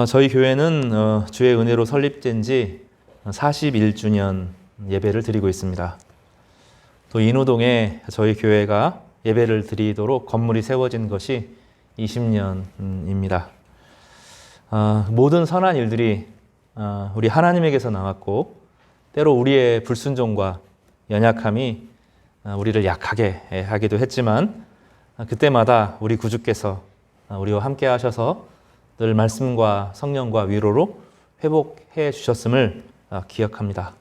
저희 교회는 주의 은혜로 설립된 지 41주년 예배를 드리고 있습니다. 또 인호동에 저희 교회가 예배를 드리도록 건물이 세워진 것이 20년입니다. 모든 선한 일들이 우리 하나님에게서 나왔고 때로 우리의 불순종과 연약함이 우리를 약하게 하기도 했지만 그때마다 우리 구주께서 우리와 함께 하셔서 늘 말씀과 성령과 위로로 회복해 주셨음을 기억합니다.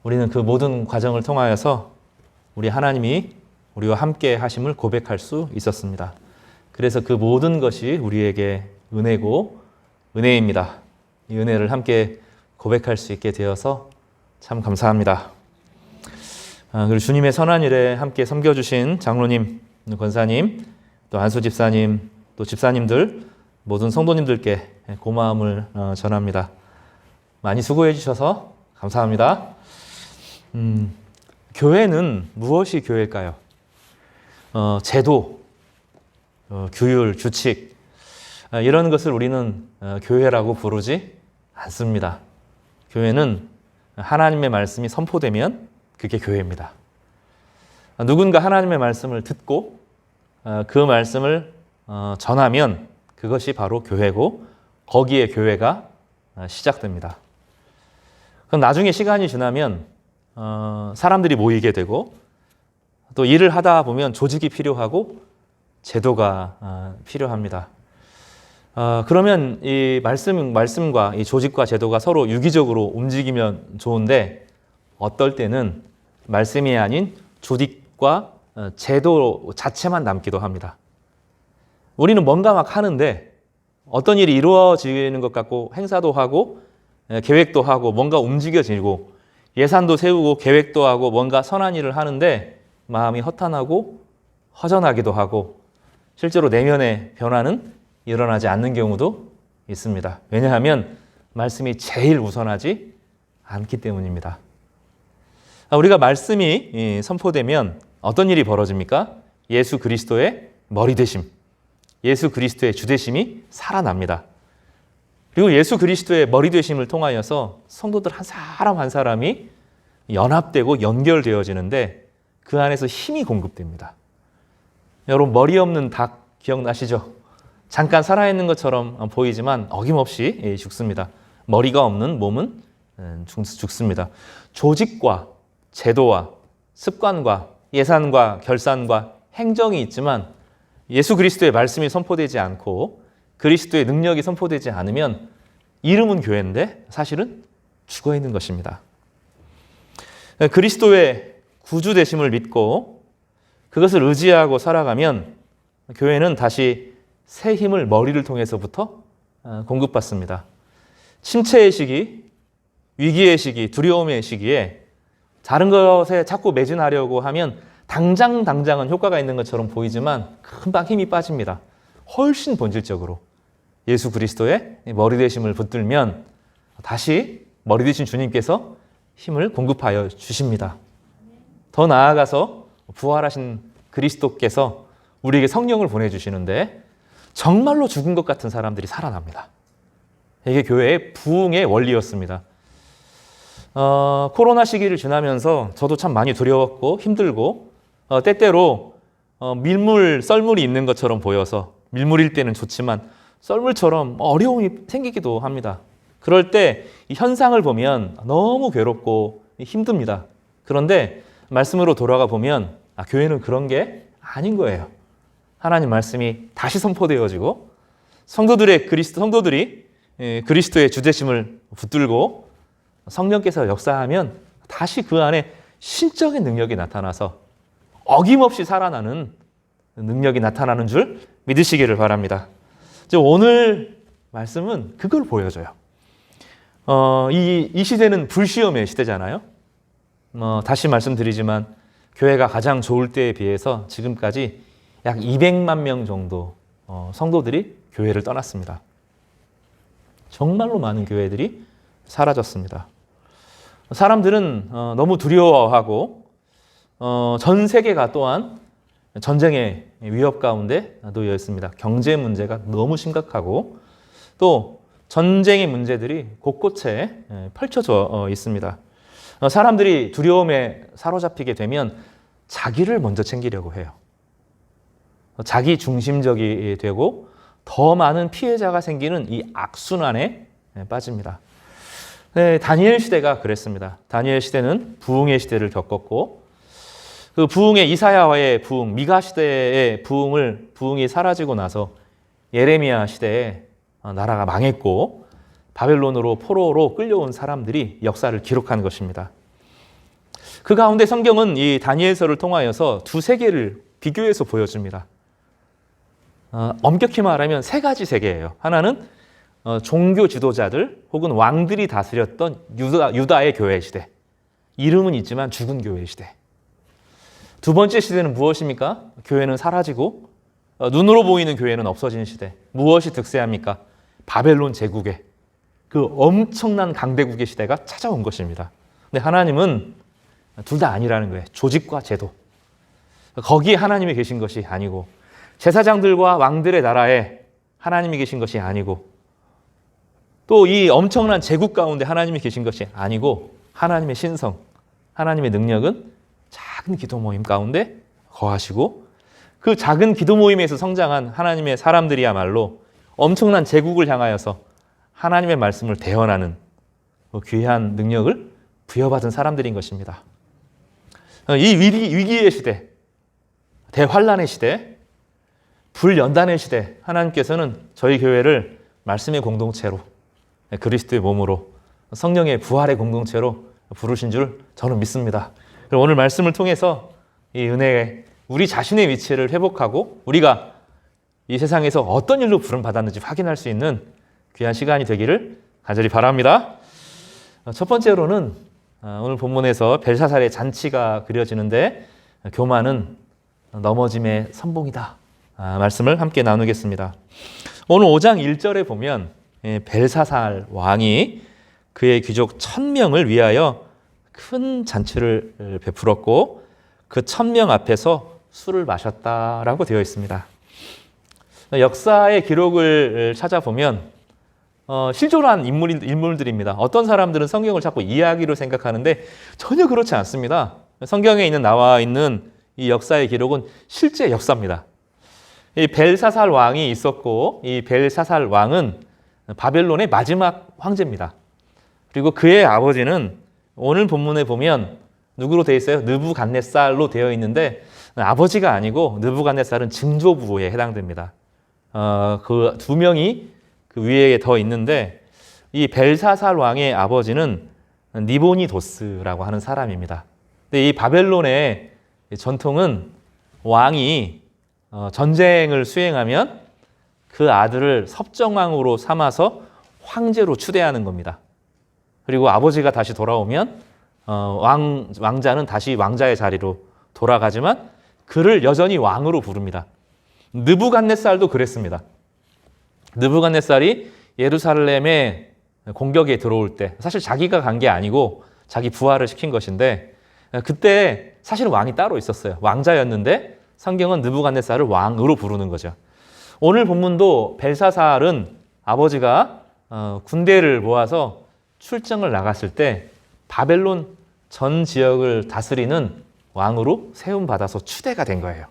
우리는 그 모든 과정을 통하여서 우리 하나님이 우리와 함께 하심을 고백할 수 있었습니다. 그래서 그 모든 것이 우리에게 은혜고 은혜입니다. 이 은혜를 함께 고백할 수 있게 되어서 참 감사합니다. 그리고 주님의 선한 일에 함께 섬겨주신 장로님, 권사님, 또 안수 집사님, 또 집사님들, 모든 성도님들께 고마움을 전합니다. 많이 수고해 주셔서 감사합니다. 교회는 무엇이 교회일까요? 제도, 규율, 규칙 이런 것을 우리는 교회라고 부르지 않습니다. 교회는 하나님의 말씀이 선포되면 그게 교회입니다. 누군가 하나님의 말씀을 듣고 그 말씀을 전하면 그것이 바로 교회고 거기에 교회가 시작됩니다. 그럼 나중에 시간이 지나면 사람들이 모이게 되고 또 일을 하다 보면 조직이 필요하고 제도가 필요합니다. 그러면 이 말씀과 이 조직과 제도가 서로 유기적으로 움직이면 좋은데 어떨 때는 말씀이 아닌 조직과 제도 자체만 남기도 합니다. 우리는 뭔가 막 하는데 어떤 일이 이루어지는 것 같고 행사도 하고 계획도 하고 뭔가 움직여지고 예산도 세우고 계획도 하고 뭔가 선한 일을 하는데 마음이 허탄하고 허전하기도 하고 실제로 내면의 변화는 일어나지 않는 경우도 있습니다. 왜냐하면 말씀이 제일 우선하지 않기 때문입니다. 우리가 말씀이 선포되면 어떤 일이 벌어집니까? 예수 그리스도의 머리 되심, 예수 그리스도의 주되심이 살아납니다. 그리고 예수 그리스도의 머리 되심을 통하여서 성도들 한 사람 한 사람이 연합되고 연결되어지는데 그 안에서 힘이 공급됩니다. 여러분 머리 없는 닭 기억나시죠? 잠깐 살아있는 것처럼 보이지만 어김없이 죽습니다. 머리가 없는 몸은 죽습니다. 조직과 제도와 습관과 예산과 결산과 행정이 있지만 예수 그리스도의 말씀이 선포되지 않고 그리스도의 능력이 선포되지 않으면 이름은 교회인데 사실은 죽어 있는 것입니다. 그리스도의 구주 되심을 믿고 그것을 의지하고 살아가면 교회는 다시 새 힘을 머리를 통해서부터 공급받습니다. 침체의 시기, 위기의 시기, 두려움의 시기에 다른 것에 자꾸 매진하려고 하면 당장은 효과가 있는 것처럼 보이지만 금방 힘이 빠집니다. 훨씬 본질적으로 예수 그리스도의 머리 되심을 붙들면 다시 머리 되신 주님께서 힘을 공급하여 주십니다. 더 나아가서 부활하신 그리스도께서 우리에게 성령을 보내주시는데 정말로 죽은 것 같은 사람들이 살아납니다. 이게 교회의 부흥의 원리였습니다. 코로나 시기를 지나면서 저도 참 많이 두려웠고 힘들고 때때로 썰물이 있는 것처럼 보여서 밀물일 때는 좋지만 썰물처럼 어려움이 생기기도 합니다. 그럴 때 이 현상을 보면 너무 괴롭고 힘듭니다. 그런데 말씀으로 돌아가 보면 교회는 그런 게 아닌 거예요. 하나님 말씀이 다시 선포되어지고 성도들이 그리스도의 주되심을 붙들고 성령께서 역사하면 다시 그 안에 신적인 능력이 나타나서 어김없이 살아나는 능력이 나타나는 줄 믿으시기를 바랍니다. 오늘 말씀은 그걸 보여줘요. 이 시대는 불시험의 시대잖아요. 다시 말씀드리지만 교회가 가장 좋을 때에 비해서 지금까지 약 200만 명 정도 성도들이 교회를 떠났습니다. 정말로 많은 교회들이 사라졌습니다. 사람들은 너무 두려워하고 전 세계가 또한 전쟁의 위협 가운데 놓여 있습니다. 경제 문제가 너무 심각하고 또 전쟁의 문제들이 곳곳에 펼쳐져 있습니다. 사람들이 두려움에 사로잡히게 되면 자기를 먼저 챙기려고 해요. 자기 중심적이 되고 더 많은 피해자가 생기는 이 악순환에 빠집니다. 네, 다니엘 시대가 그랬습니다. 다니엘 시대는 부흥의 시대를 겪었고 그 부흥의 이사야와의 부흥, 미가 시대의 부흥이 사라지고 나서 예레미야 시대에 나라가 망했고 바벨론으로 포로로 끌려온 사람들이 역사를 기록한 것입니다. 그 가운데 성경은 이 다니엘서를 통하여서 두 세계를 비교해서 보여줍니다. 엄격히 말하면 세 가지 세계예요. 하나는 종교 지도자들 혹은 왕들이 다스렸던 유다의 교회 시대. 이름은 있지만 죽은 교회 시대. 두 번째 시대는 무엇입니까? 교회는 사라지고 눈으로 보이는 교회는 없어진 시대. 무엇이 득세합니까? 바벨론 제국의 그 엄청난 강대국의 시대가 찾아온 것입니다. 근데 하나님은 둘 다 아니라는 거예요. 조직과 제도. 거기에 하나님이 계신 것이 아니고 제사장들과 왕들의 나라에 하나님이 계신 것이 아니고 또 이 엄청난 제국 가운데 하나님이 계신 것이 아니고 하나님의 신성, 하나님의 능력은 작은 기도 모임 가운데 거하시고 그 작은 기도 모임에서 성장한 하나님의 사람들이야말로 엄청난 제국을 향하여서 하나님의 말씀을 대언하는 귀한 능력을 부여받은 사람들인 것입니다. 이 위기의 시대, 대환란의 시대, 불연단의 시대, 하나님께서는 저희 교회를 말씀의 공동체로, 그리스도의 몸으로, 성령의 부활의 공동체로 부르신 줄 저는 믿습니다. 오늘 말씀을 통해서 이 은혜에 우리 자신의 위치를 회복하고 우리가 이 세상에서 어떤 일로 부름받았는지 확인할 수 있는 귀한 시간이 되기를 간절히 바랍니다. 첫 번째로는 오늘 본문에서 벨사살의 잔치가 그려지는데 교만은 넘어짐의 선봉이다. 말씀을 함께 나누겠습니다. 오늘 5장 1절에 보면 벨사살 왕이 그의 귀족 1000명을 위하여 큰 잔치를 베풀었고 그 1000명 앞에서 술을 마셨다라고 되어 있습니다. 역사의 기록을 찾아보면 실존한 인물들입니다. 어떤 사람들은 성경을 자꾸 이야기로 생각하는데 전혀 그렇지 않습니다. 성경에 나와 있는 이 역사의 기록은 실제 역사입니다. 이 벨사살 왕이 있었고 이 벨사살 왕은 바벨론의 마지막 황제입니다. 그리고 그의 아버지는 오늘 본문에 보면 누구로 되어 있어요? 느부갓네살로 되어 있는데 아버지가 아니고 느부갓네살은 증조부에 해당됩니다. 그 두 명이 그 위에 더 있는데 이 벨사살 왕의 아버지는 니보니도스라고 하는 사람입니다. 근데 이 바벨론의 전통은 왕이 전쟁을 수행하면 그 아들을 섭정왕으로 삼아서 황제로 추대하는 겁니다. 그리고 아버지가 다시 돌아오면 왕자는 다시 왕자의 자리로 돌아가지만 그를 여전히 왕으로 부릅니다. 느부갓네살도 그랬습니다. 느부갓네살이 예루살렘에 공격에 들어올 때 사실 자기가 간 게 아니고 자기 부하를 시킨 것인데 그때 사실은 왕이 따로 있었어요. 왕자였는데 성경은 느부갓네살을 왕으로 부르는 거죠. 오늘 본문도 벨사살은 아버지가 군대를 모아서 출정을 나갔을 때 바벨론 전 지역을 다스리는 왕으로 세움받아서 추대가 된 거예요.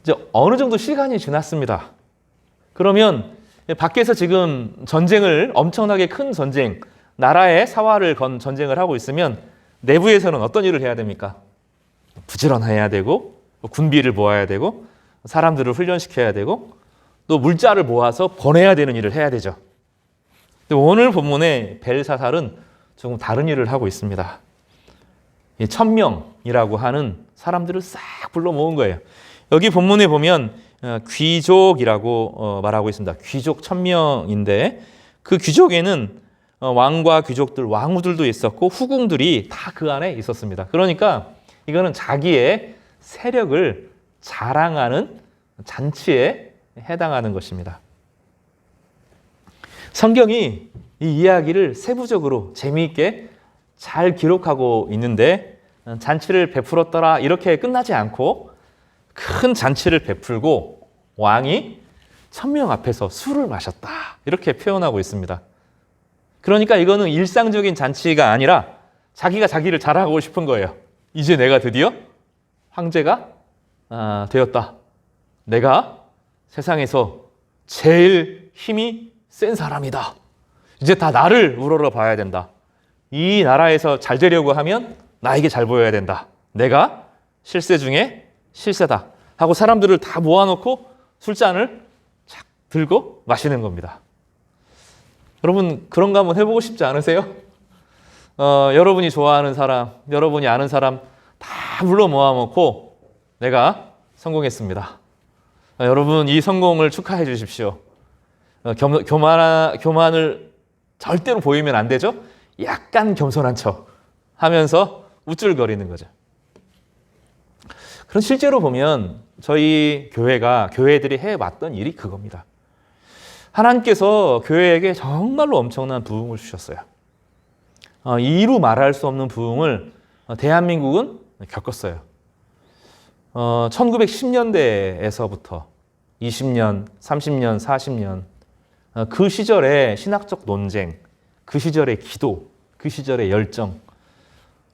이제 어느 정도 시간이 지났습니다. 그러면 밖에서 지금 전쟁을 엄청나게 큰 전쟁, 나라의 사활을 건 전쟁을 하고 있으면 내부에서는 어떤 일을 해야 됩니까? 부지런해야 되고 군비를 모아야 되고 사람들을 훈련시켜야 되고 또 물자를 모아서 보내야 되는 일을 해야 되죠. 근데 오늘 본문에 벨사살은 조금 다른 일을 하고 있습니다. 1000명이라고 하는 사람들을 싹 불러 모은 거예요. 여기 본문에 보면 귀족이라고 말하고 있습니다. 귀족 1000명인데 그 귀족에는 왕과 귀족들, 왕후들도 있었고 후궁들이 다 그 안에 있었습니다. 그러니까 이거는 자기의 세력을 자랑하는 잔치에 해당하는 것입니다. 성경이 이 이야기를 세부적으로 재미있게 잘 기록하고 있는데 잔치를 베풀었더라 이렇게 끝나지 않고 큰 잔치를 베풀고 왕이 천명 앞에서 술을 마셨다. 이렇게 표현하고 있습니다. 그러니까 이거는 일상적인 잔치가 아니라 자기가 자기를 자랑하고 싶은 거예요. 이제 내가 드디어 황제가 되었다. 내가 세상에서 제일 힘이 센 사람이다. 이제 다 나를 우러러 봐야 된다. 이 나라에서 잘 되려고 하면 나에게 잘 보여야 된다. 내가 실세 중에 실세다. 하고 사람들을 다 모아놓고 술잔을 착 들고 마시는 겁니다. 여러분 그런 거 한번 해보고 싶지 않으세요? 여러분이 좋아하는 사람, 여러분이 아는 사람 다 불러 모아놓고 내가 성공했습니다. 여러분 이 성공을 축하해 주십시오. 교만을 절대로 보이면 안 되죠? 약간 겸손한 척 하면서 우쭐거리는 거죠. 그럼 실제로 보면 저희 교회들이 해왔던 일이 그겁니다. 하나님께서 교회에게 정말로 엄청난 부흥을 주셨어요. 이루 말할 수 없는 부흥을 대한민국은 겪었어요. 1910년대에서부터 20년, 30년, 40년 그 시절의 신학적 논쟁, 그 시절의 기도, 그 시절의 열정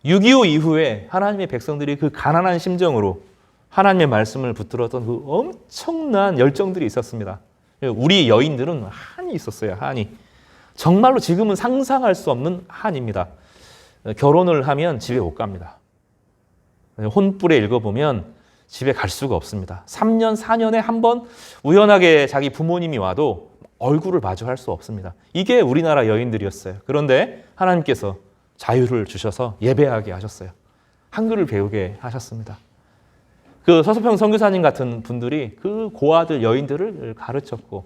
6.25 이후에 하나님의 백성들이 그 가난한 심정으로 하나님의 말씀을 붙들었던 그 엄청난 열정들이 있었습니다. 우리 여인들은 한이 있었어요. 한이. 정말로 지금은 상상할 수 없는 한입니다. 결혼을 하면 집에 못 갑니다. 혼불에 읽어보면 집에 갈 수가 없습니다. 3년, 4년에 한 번 우연하게 자기 부모님이 와도 얼굴을 마주할 수 없습니다. 이게 우리나라 여인들이었어요. 그런데 하나님께서 자유를 주셔서 예배하게 하셨어요. 한글을 배우게 하셨습니다. 그 서수평 선교사님 같은 분들이 그 고아들 여인들을 가르쳤고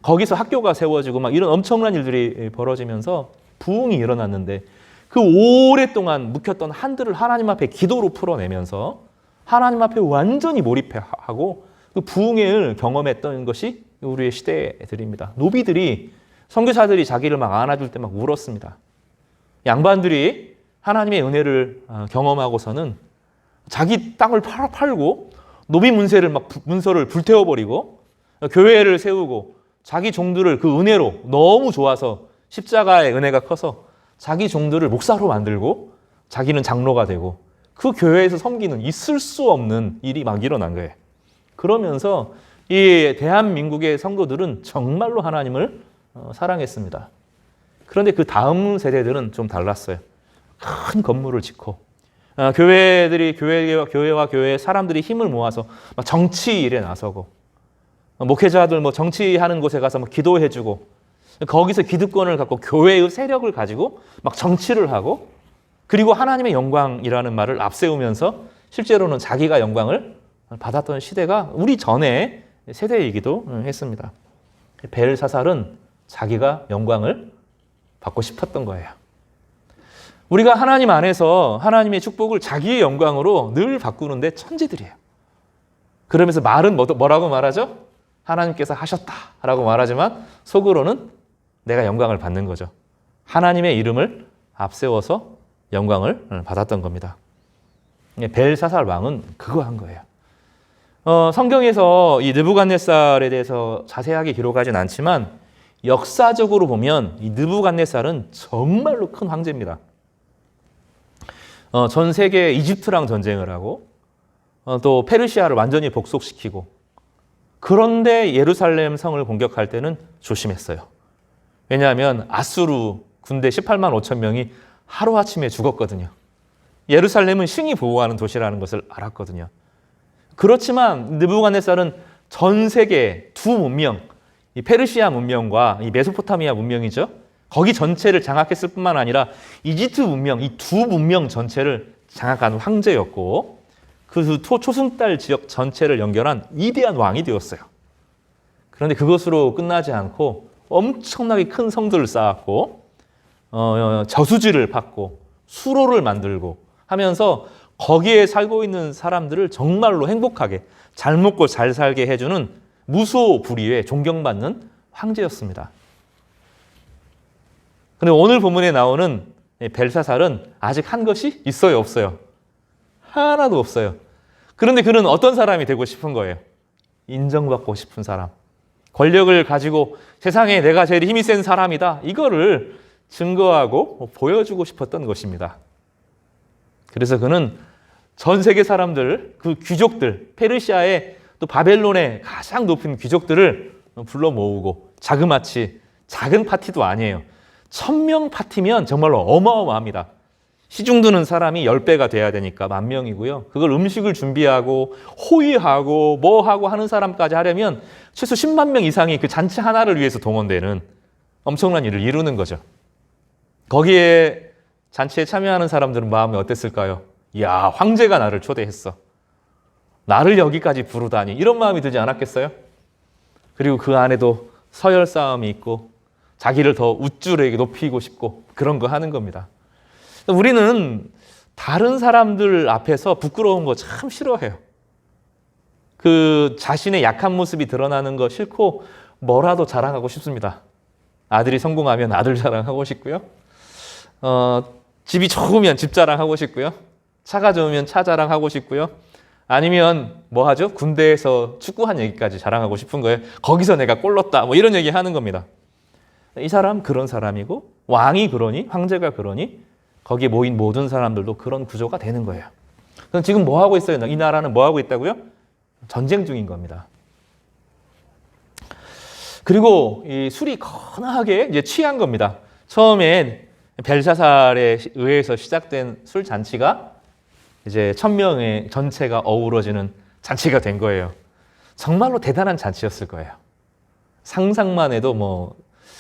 거기서 학교가 세워지고 막 이런 엄청난 일들이 벌어지면서 부흥이 일어났는데 그 오랫동안 묵혔던 한들을 하나님 앞에 기도로 풀어내면서 하나님 앞에 완전히 몰입하고 그 부흥을 경험했던 것이 우리의 시대들입니다. 노비들이 선교사들이 자기를 막 안아줄 때 막 울었습니다. 양반들이 하나님의 은혜를 경험하고서는 자기 땅을 팔고 노비 문서를 불태워버리고 교회를 세우고 자기 종들을 그 은혜로 너무 좋아서 십자가의 은혜가 커서 자기 종들을 목사로 만들고 자기는 장로가 되고 그 교회에서 섬기는 있을 수 없는 일이 막 일어난 거예요. 그러면서 이 대한민국의 성도들은 정말로 하나님을 사랑했습니다. 그런데 그 다음 세대들은 좀 달랐어요. 큰 건물을 짓고 교회와 교회의 사람들이 힘을 모아서 막 정치 일에 나서고 목회자들 뭐 정치하는 곳에 가서 막 기도해주고 거기서 기득권을 갖고 교회의 세력을 가지고 막 정치를 하고 그리고 하나님의 영광이라는 말을 앞세우면서 실제로는 자기가 영광을 받았던 시대가 우리 전에 세대이기도 했습니다. 벨사살은 자기가 영광을 받고 싶었던 거예요. 우리가 하나님 안에서 하나님의 축복을 자기의 영광으로 늘 바꾸는데 천재들이에요. 그러면서 말은 뭐라고 말하죠? 하나님께서 하셨다라고 말하지만 속으로는 내가 영광을 받는 거죠. 하나님의 이름을 앞세워서 영광을 받았던 겁니다. 벨사살 왕은 그거 한 거예요. 성경에서 이 느부갓네살에 대해서 자세하게 기록하진 않지만 역사적으로 보면 이 느부갓네살은 정말로 큰 황제입니다. 전 세계 이집트랑 전쟁을 하고 또 페르시아를 완전히 복속시키고 그런데 예루살렘 성을 공격할 때는 조심했어요. 왜냐하면 아수르 군대 18만 5천 명이 하루아침에 죽었거든요. 예루살렘은 신이 보호하는 도시라는 것을 알았거든요. 그렇지만 느부갓네살은 전 세계 두 문명, 이 페르시아 문명과 이 메소포타미아 문명이죠. 거기 전체를 장악했을 뿐만 아니라 이집트 문명, 이 두 문명 전체를 장악한 황제였고 그 초승달 지역 전체를 연결한 위대한 왕이 되었어요. 그런데 그것으로 끝나지 않고 엄청나게 큰 성들을 쌓았고 저수지를 팠고 수로를 만들고 하면서 거기에 살고 있는 사람들을 정말로 행복하게 잘 먹고 잘 살게 해주는 무소불위의 존경받는 황제였습니다. 그런데 오늘 본문에 나오는 벨사살은 아직 한 것이 있어요, 없어요? 하나도 없어요. 그런데 그는 어떤 사람이 되고 싶은 거예요? 인정받고 싶은 사람. 권력을 가지고 세상에 내가 제일 힘이 센 사람이다. 이거를 증거하고 보여주고 싶었던 것입니다. 그래서 그는 전 세계 사람들, 그 귀족들, 페르시아의 또 바벨론의 가장 높은 귀족들을 불러 모으고 자그마치 작은 파티도 아니에요. 1000명 파티면 정말로 어마어마합니다. 시중 드는 사람이 10배가 돼야 되니까 10,000명이고요. 그걸 음식을 준비하고 호위하고 뭐하고 하는 사람까지 하려면 최소 10만 명 이상이 그 잔치 하나를 위해서 동원되는 엄청난 일을 이루는 거죠. 거기에 잔치에 참여하는 사람들은 마음이 어땠을까요? 이야, 황제가 나를 초대했어. 나를 여기까지 부르다니. 이런 마음이 들지 않았겠어요? 그리고 그 안에도 서열 싸움이 있고 자기를 더 우쭐하게 높이고 싶고 그런 거 하는 겁니다. 우리는 다른 사람들 앞에서 부끄러운 거 참 싫어해요. 그 자신의 약한 모습이 드러나는 거 싫고 뭐라도 자랑하고 싶습니다. 아들이 성공하면 아들 자랑하고 싶고요. 집이 좋으면 집 자랑하고 싶고요. 차가 좋으면 차 자랑하고 싶고요. 아니면 뭐 하죠? 군대에서 축구한 얘기까지 자랑하고 싶은 거예요. 거기서 내가 골 넣었다. 뭐 이런 얘기 하는 겁니다. 이 사람 그런 사람이고 왕이 그러니 황제가 그러니 거기에 모인 모든 사람들도 그런 구조가 되는 거예요. 그럼 지금 뭐 하고 있어요? 이 나라는 뭐 하고 있다고요? 전쟁 중인 겁니다. 그리고 이 술이 거나하게 이제 취한 겁니다. 처음에 벨사살에 의해서 시작된 술 잔치가 이제 1000명의 전체가 어우러지는 잔치가 된 거예요. 정말로 대단한 잔치였을 거예요. 상상만 해도 뭐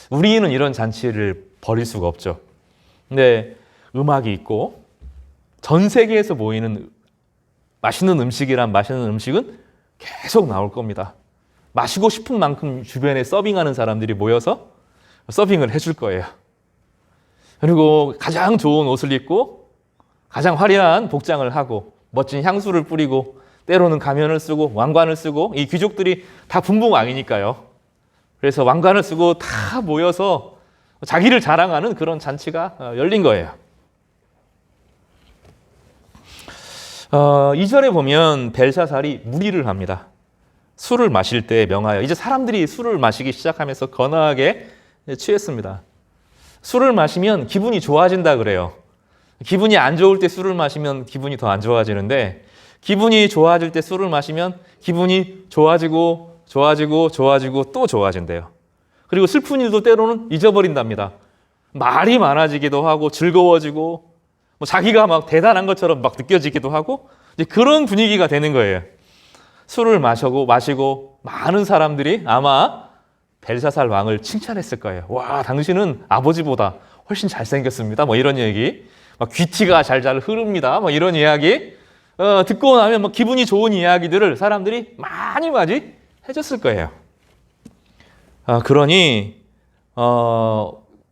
우리는 이런 잔치를 벌일 수가 없죠. 근데 음악이 있고 전 세계에서 모이는 맛있는 음식이란 맛있는 음식은 계속 나올 겁니다. 마시고 싶은 만큼 주변에 서빙하는 사람들이 모여서 서빙을 해줄 거예요. 그리고 가장 좋은 옷을 입고 가장 화려한 복장을 하고 멋진 향수를 뿌리고 때로는 가면을 쓰고 왕관을 쓰고 이 귀족들이 다 분봉왕이니까요. 그래서 왕관을 쓰고 다 모여서 자기를 자랑하는 그런 잔치가 열린 거예요. 2절에 보면 벨사살이 무리를 합니다. 술을 마실 때 명하여. 이제 사람들이 술을 마시기 시작하면서 거나하게 취했습니다. 술을 마시면 기분이 좋아진다 그래요. 기분이 안 좋을 때 술을 마시면 기분이 더 안 좋아지는데 기분이 좋아질 때 술을 마시면 기분이 좋아지고 또 좋아진대요. 그리고 슬픈 일도 때로는 잊어버린답니다. 말이 많아지기도 하고 즐거워지고 뭐 자기가 막 대단한 것처럼 막 느껴지기도 하고 이제 그런 분위기가 되는 거예요. 술을 마시고 많은 사람들이 아마 벨사살 왕을 칭찬했을 거예요. 와, 당신은 아버지보다 훨씬 잘생겼습니다. 뭐 이런 얘기. 막 귀티가 잘잘 흐릅니다. 뭐 이런 이야기. 듣고 나면 막 기분이 좋은 이야기들을 사람들이 많이 해줬을 거예요. 그러니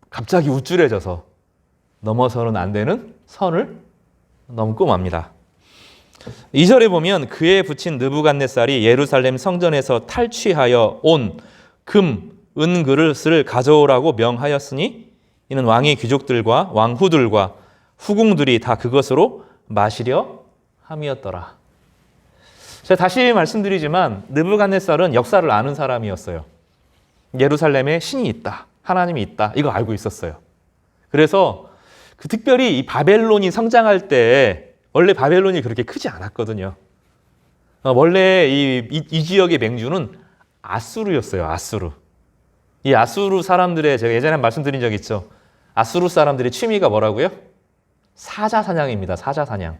갑자기 우쭐해져서 넘어서는 안 되는 선을 넘고 맙니다. 2절에 보면 그에 붙인 느부갓네살이 예루살렘 성전에서 탈취하여 온 금, 은 그릇을 가져오라고 명하였으니 이는 왕의 귀족들과 왕후들과 후궁들이 다 그것으로 마시려 함이었더라. 제가 다시 말씀드리지만 느부갓네살은 역사를 아는 사람이었어요. 예루살렘에 신이 있다. 하나님이 있다. 이거 알고 있었어요. 그래서 특별히 이 바벨론이 성장할 때 원래 바벨론이 그렇게 크지 않았거든요. 원래 이 지역의 맹주는 아수르였어요. 아수르. 이 아수르 사람들의 제가 예전에 말씀드린 적 있죠. 아수르 사람들의 취미가 뭐라고요? 사자 사냥입니다. 사자 사냥.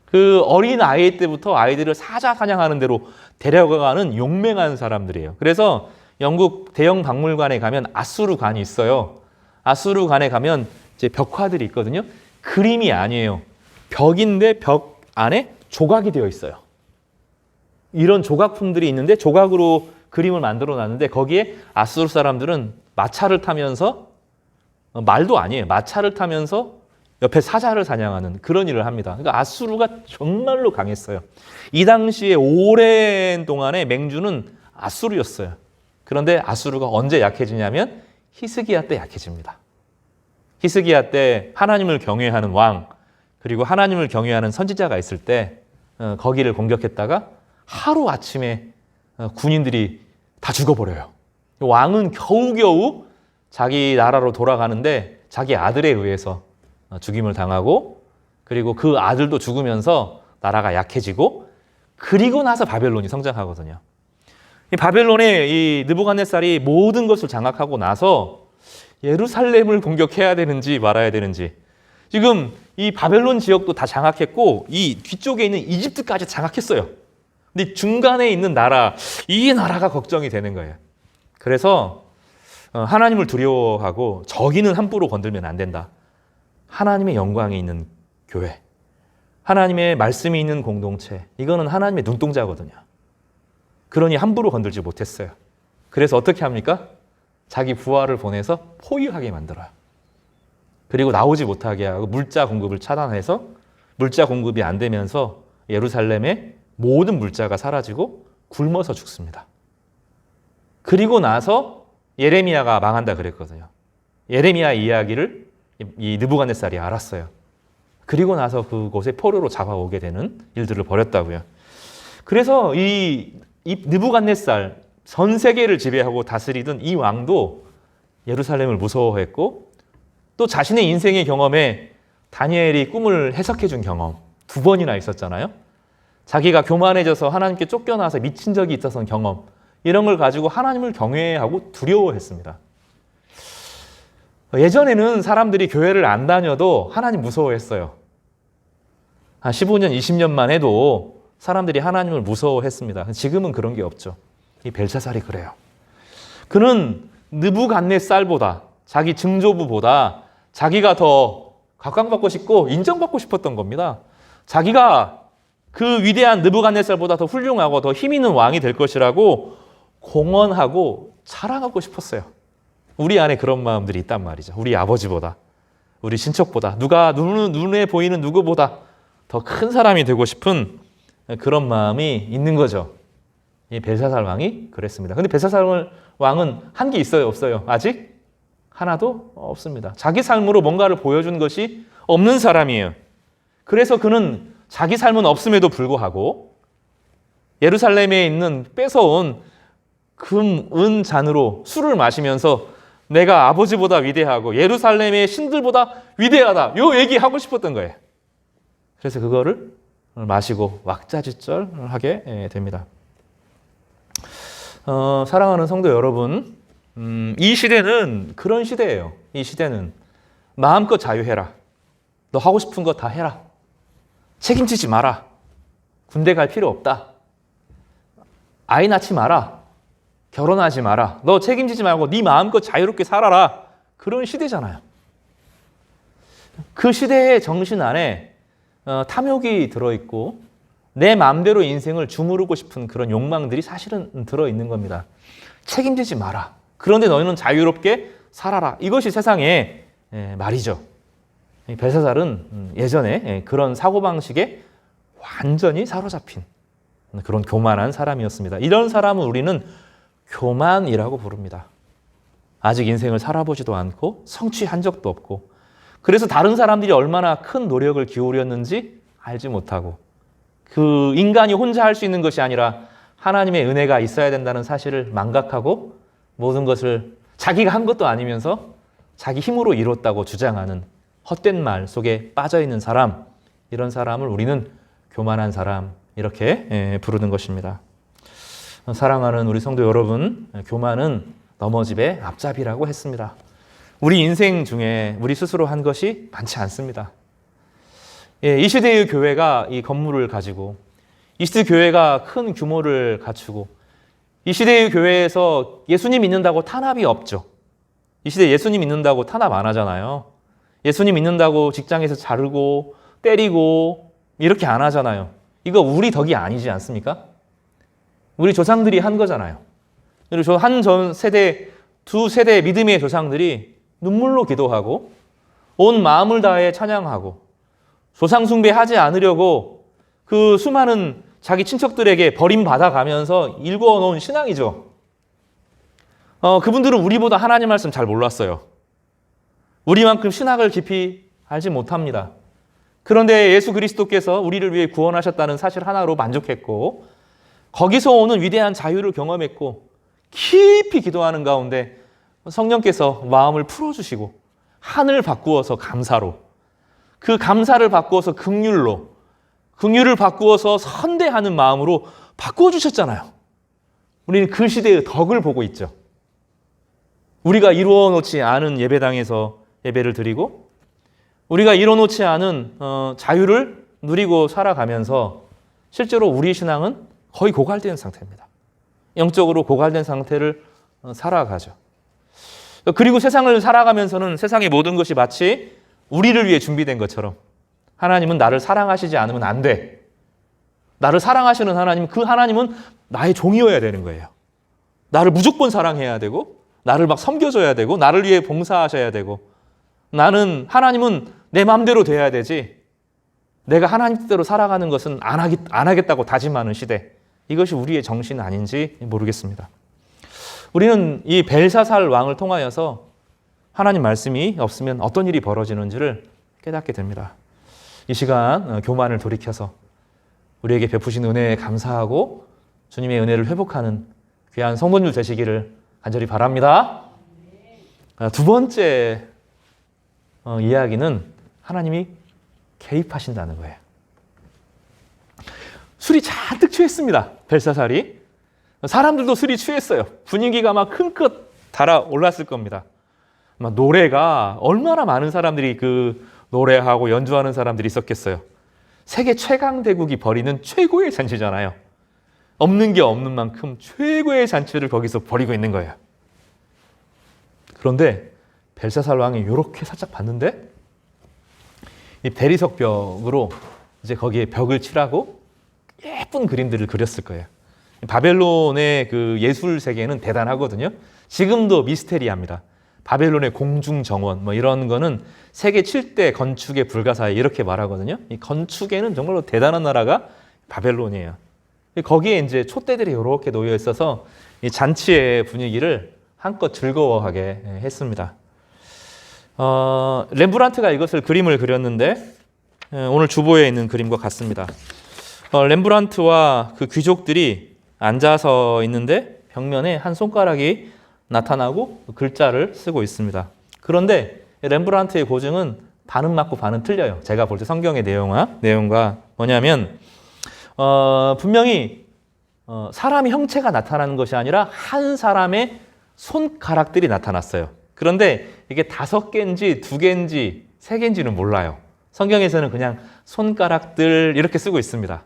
그 어린 아이 때부터 아이들을 사자 사냥하는 대로 데려가는 용맹한 사람들이에요. 그래서 영국 대형 박물관에 가면 아수르관이 있어요. 아수르관에 가면 이제 벽화들이 있거든요. 그림이 아니에요. 벽인데 벽 안에 조각이 되어 있어요. 이런 조각품들이 있는데 조각으로 그림을 만들어 놨는데 거기에 아수르 사람들은 마차를 타면서 말도 아니에요. 마차를 타면서 옆에 사자를 사냥하는 그런 일을 합니다. 그러니까 아수르가 정말로 강했어요. 이 당시에 오랜 동안의 맹주는 아수르였어요. 그런데 아수르가 언제 약해지냐면 히스기야 때 약해집니다. 히스기야 때 하나님을 경외하는 왕 그리고 하나님을 경외하는 선지자가 있을 때 거기를 공격했다가 하루아침에 군인들이 다 죽어버려요. 왕은 겨우겨우 자기 나라로 돌아가는데 자기 아들에 의해서 죽임을 당하고, 그리고 그 아들도 죽으면서 나라가 약해지고, 그리고 나서 바벨론이 성장하거든요. 이 바벨론의 이 느부갓네살이 모든 것을 장악하고 나서 예루살렘을 공격해야 되는지 말아야 되는지, 지금 이 바벨론 지역도 다 장악했고 이 뒤쪽에 있는 이집트까지 장악했어요. 근데 중간에 있는 나라, 이 나라가 걱정이 되는 거예요. 그래서 하나님을 두려워하고 저기는 함부로 건들면 안 된다. 하나님의 영광이 있는 교회, 하나님의 말씀이 있는 공동체, 이거는 하나님의 눈동자거든요. 그러니 함부로 건들지 못했어요. 그래서 어떻게 합니까? 자기 부하를 보내서 포위하게 만들어요. 그리고 나오지 못하게 하고 물자 공급을 차단해서 물자 공급이 안 되면서 예루살렘의 모든 물자가 사라지고 굶어서 죽습니다. 그리고 나서 예레미야가 망한다 그랬거든요. 예레미야 이야기를 이 느부갓네살이 알았어요. 그리고 나서 그곳에 포로로 잡아오게 되는 일들을 벌였다고요. 그래서 이 느부갓네살, 전 세계를 지배하고 다스리던 이 왕도 예루살렘을 무서워했고, 또 자신의 인생의 경험에 다니엘이 꿈을 해석해 준 경험 2번이나 있었잖아요. 자기가 교만해져서 하나님께 쫓겨나서 미친 적이 있었던 경험, 이런 걸 가지고 하나님을 경외하고 두려워했습니다. 예전에는 사람들이 교회를 안 다녀도 하나님 무서워했어요. 한 15년, 20년만 해도 사람들이 하나님을 무서워했습니다. 지금은 그런 게 없죠. 이 벨사살이 그래요. 그는 느부갓네살보다, 자기 증조부보다 자기가 더 각광받고 싶고 인정받고 싶었던 겁니다. 자기가 그 위대한 느부갓네살보다 더 훌륭하고 더 힘 있는 왕이 될 것이라고 공언하고 자랑하고 싶었어요. 우리 안에 그런 마음들이 있단 말이죠. 우리 아버지보다, 우리 친척보다, 누가 눈에 보이는 누구보다 더 큰 사람이 되고 싶은 그런 마음이 있는 거죠. 이 벨사살 왕이 그랬습니다. 근데 벨사살 왕은 한 게 있어요, 없어요? 아직 하나도 없습니다. 자기 삶으로 뭔가를 보여준 것이 없는 사람이에요. 그래서 그는 자기 삶은 없음에도 불구하고 예루살렘에 있는 뺏어온 금, 은 잔으로 술을 마시면서 내가 아버지보다 위대하고 예루살렘의 신들보다 위대하다, 요 얘기하고 싶었던 거예요. 그래서 그거를 마시고 왁자지껄하게 됩니다. 사랑하는 성도 여러분, 이 시대는 그런 시대예요. 이 시대는 마음껏 자유해라. 너 하고 싶은 거 다 해라. 책임지지 마라. 군대 갈 필요 없다. 아이 낳지 마라. 결혼하지 마라. 너 책임지지 말고 네 마음껏 자유롭게 살아라. 그런 시대잖아요. 그 시대의 정신 안에 탐욕이 들어있고 내 마음대로 인생을 주무르고 싶은 그런 욕망들이 사실은 들어있는 겁니다. 책임지지 마라. 그런데 너희는 자유롭게 살아라. 이것이 세상의 말이죠. 벨사살은 예전에 그런 사고방식에 완전히 사로잡힌 그런 교만한 사람이었습니다. 이런 사람은 우리는 교만이라고 부릅니다. 아직 인생을 살아보지도 않고 성취한 적도 없고, 그래서 다른 사람들이 얼마나 큰 노력을 기울였는지 알지 못하고, 그 인간이 혼자 할 수 있는 것이 아니라 하나님의 은혜가 있어야 된다는 사실을 망각하고 모든 것을 자기가 한 것도 아니면서 자기 힘으로 이뤘다고 주장하는 헛된 말 속에 빠져있는 사람, 이런 사람을 우리는 교만한 사람, 이렇게 부르는 것입니다. 사랑하는 우리 성도 여러분, 교만은 넘어집의 앞잡이라고 했습니다. 우리 인생 중에 우리 스스로 한 것이 많지 않습니다. 이 시대의 교회가 이 건물을 가지고, 이 시대 교회가 큰 규모를 갖추고, 이 시대의 교회에서 예수님 믿는다고 탄압이 없죠. 이 시대 예수님 믿는다고 탄압 안 하잖아요. 예수님 믿는다고 직장에서 자르고 때리고 이렇게 안 하잖아요. 이거 우리 덕이 아니지 않습니까? 우리 조상들이 한 거잖아요. 그리고 한 전 세대, 두 세대 믿음의 조상들이 눈물로 기도하고 온 마음을 다해 찬양하고 조상 숭배하지 않으려고 그 수많은 자기 친척들에게 버림받아가면서 일궈놓은 신앙이죠. 그분들은 우리보다 하나님 말씀 잘 몰랐어요. 우리만큼 신학을 깊이 알지 못합니다. 그런데 예수 그리스도께서 우리를 위해 구원하셨다는 사실 하나로 만족했고, 거기서 오는 위대한 자유를 경험했고, 깊이 기도하는 가운데 성령께서 마음을 풀어주시고 한을 바꾸어서 감사로, 그 감사를 바꾸어서 긍휼로, 긍휼을 바꾸어서 선대하는 마음으로 바꾸어 주셨잖아요. 우리는 그 시대의 덕을 보고 있죠. 우리가 이루어 놓지 않은 예배당에서 예배를 드리고 우리가 이루어 놓지 않은 자유를 누리고 살아가면서 실제로 우리 신앙은 거의 고갈된 상태입니다. 영적으로 고갈된 상태를 살아가죠. 그리고 세상을 살아가면서는 세상의 모든 것이 마치 우리를 위해 준비된 것처럼 하나님은 나를 사랑하시지 않으면 안 돼. 나를 사랑하시는 하나님, 그 하나님은 나의 종이어야 되는 거예요. 나를 무조건 사랑해야 되고 나를 막 섬겨줘야 되고 나를 위해 봉사하셔야 되고 하나님은 내 마음대로 돼야 되지 내가 하나님 뜻대로 살아가는 것은 안 하겠다고 다짐하는 시대. 이것이 우리의 정신 아닌지 모르겠습니다. 우리는 이 벨사살 왕을 통하여서 하나님 말씀이 없으면 어떤 일이 벌어지는지를 깨닫게 됩니다. 이 시간 교만을 돌이켜서 우리에게 베푸신 은혜에 감사하고 주님의 은혜를 회복하는 귀한 성도님들 되시기를 간절히 바랍니다. 두 번째 이야기는 하나님이 개입하신다는 거예요. 술이 잔뜩 취했습니다. 벨사살이. 사람들도 술이 취했어요. 분위기가 막 큰껏 달아올랐을 겁니다. 노래가 얼마나 많은 사람들이 그 노래하고 연주하는 사람들이 있었겠어요. 세계 최강대국이 벌이는 최고의 잔치잖아요. 없는 게 없는 만큼 최고의 잔치를 거기서 벌이고 있는 거예요. 그런데 벨사살 왕이 이렇게 살짝 봤는데 이 대리석 벽으로 이제 거기에 벽을 칠하고 예쁜 그림들을 그렸을 거예요. 바벨론의 그 예술 세계는 대단하거든요. 지금도 미스테리합니다. 바벨론의 공중정원 이런 거는 세계 7대 건축의 불가사의 이렇게 말하거든요. 이 건축에는 정말로 대단한 나라가 바벨론이에요. 거기에 이제 촛대들이 이렇게 놓여 있어서 이 잔치의 분위기를 한껏 즐거워하게 했습니다. 렘브란트가 이것을 그림을 그렸는데 오늘 주보에 있는 그림과 같습니다. 렘브란트와 그 귀족들이 앉아서 있는데 벽면에 한 손가락이 나타나고 글자를 쓰고 있습니다. 그런데 렘브란트의 고증은 반은 맞고 반은 틀려요. 제가 볼 때 성경의 내용과 뭐냐면 분명히 사람의 형체가 나타나는 것이 아니라 한 사람의 손가락들이 나타났어요. 그런데 이게 5개인지 2개인지 3개인지는 몰라요. 성경에서는 그냥 손가락들 이렇게 쓰고 있습니다.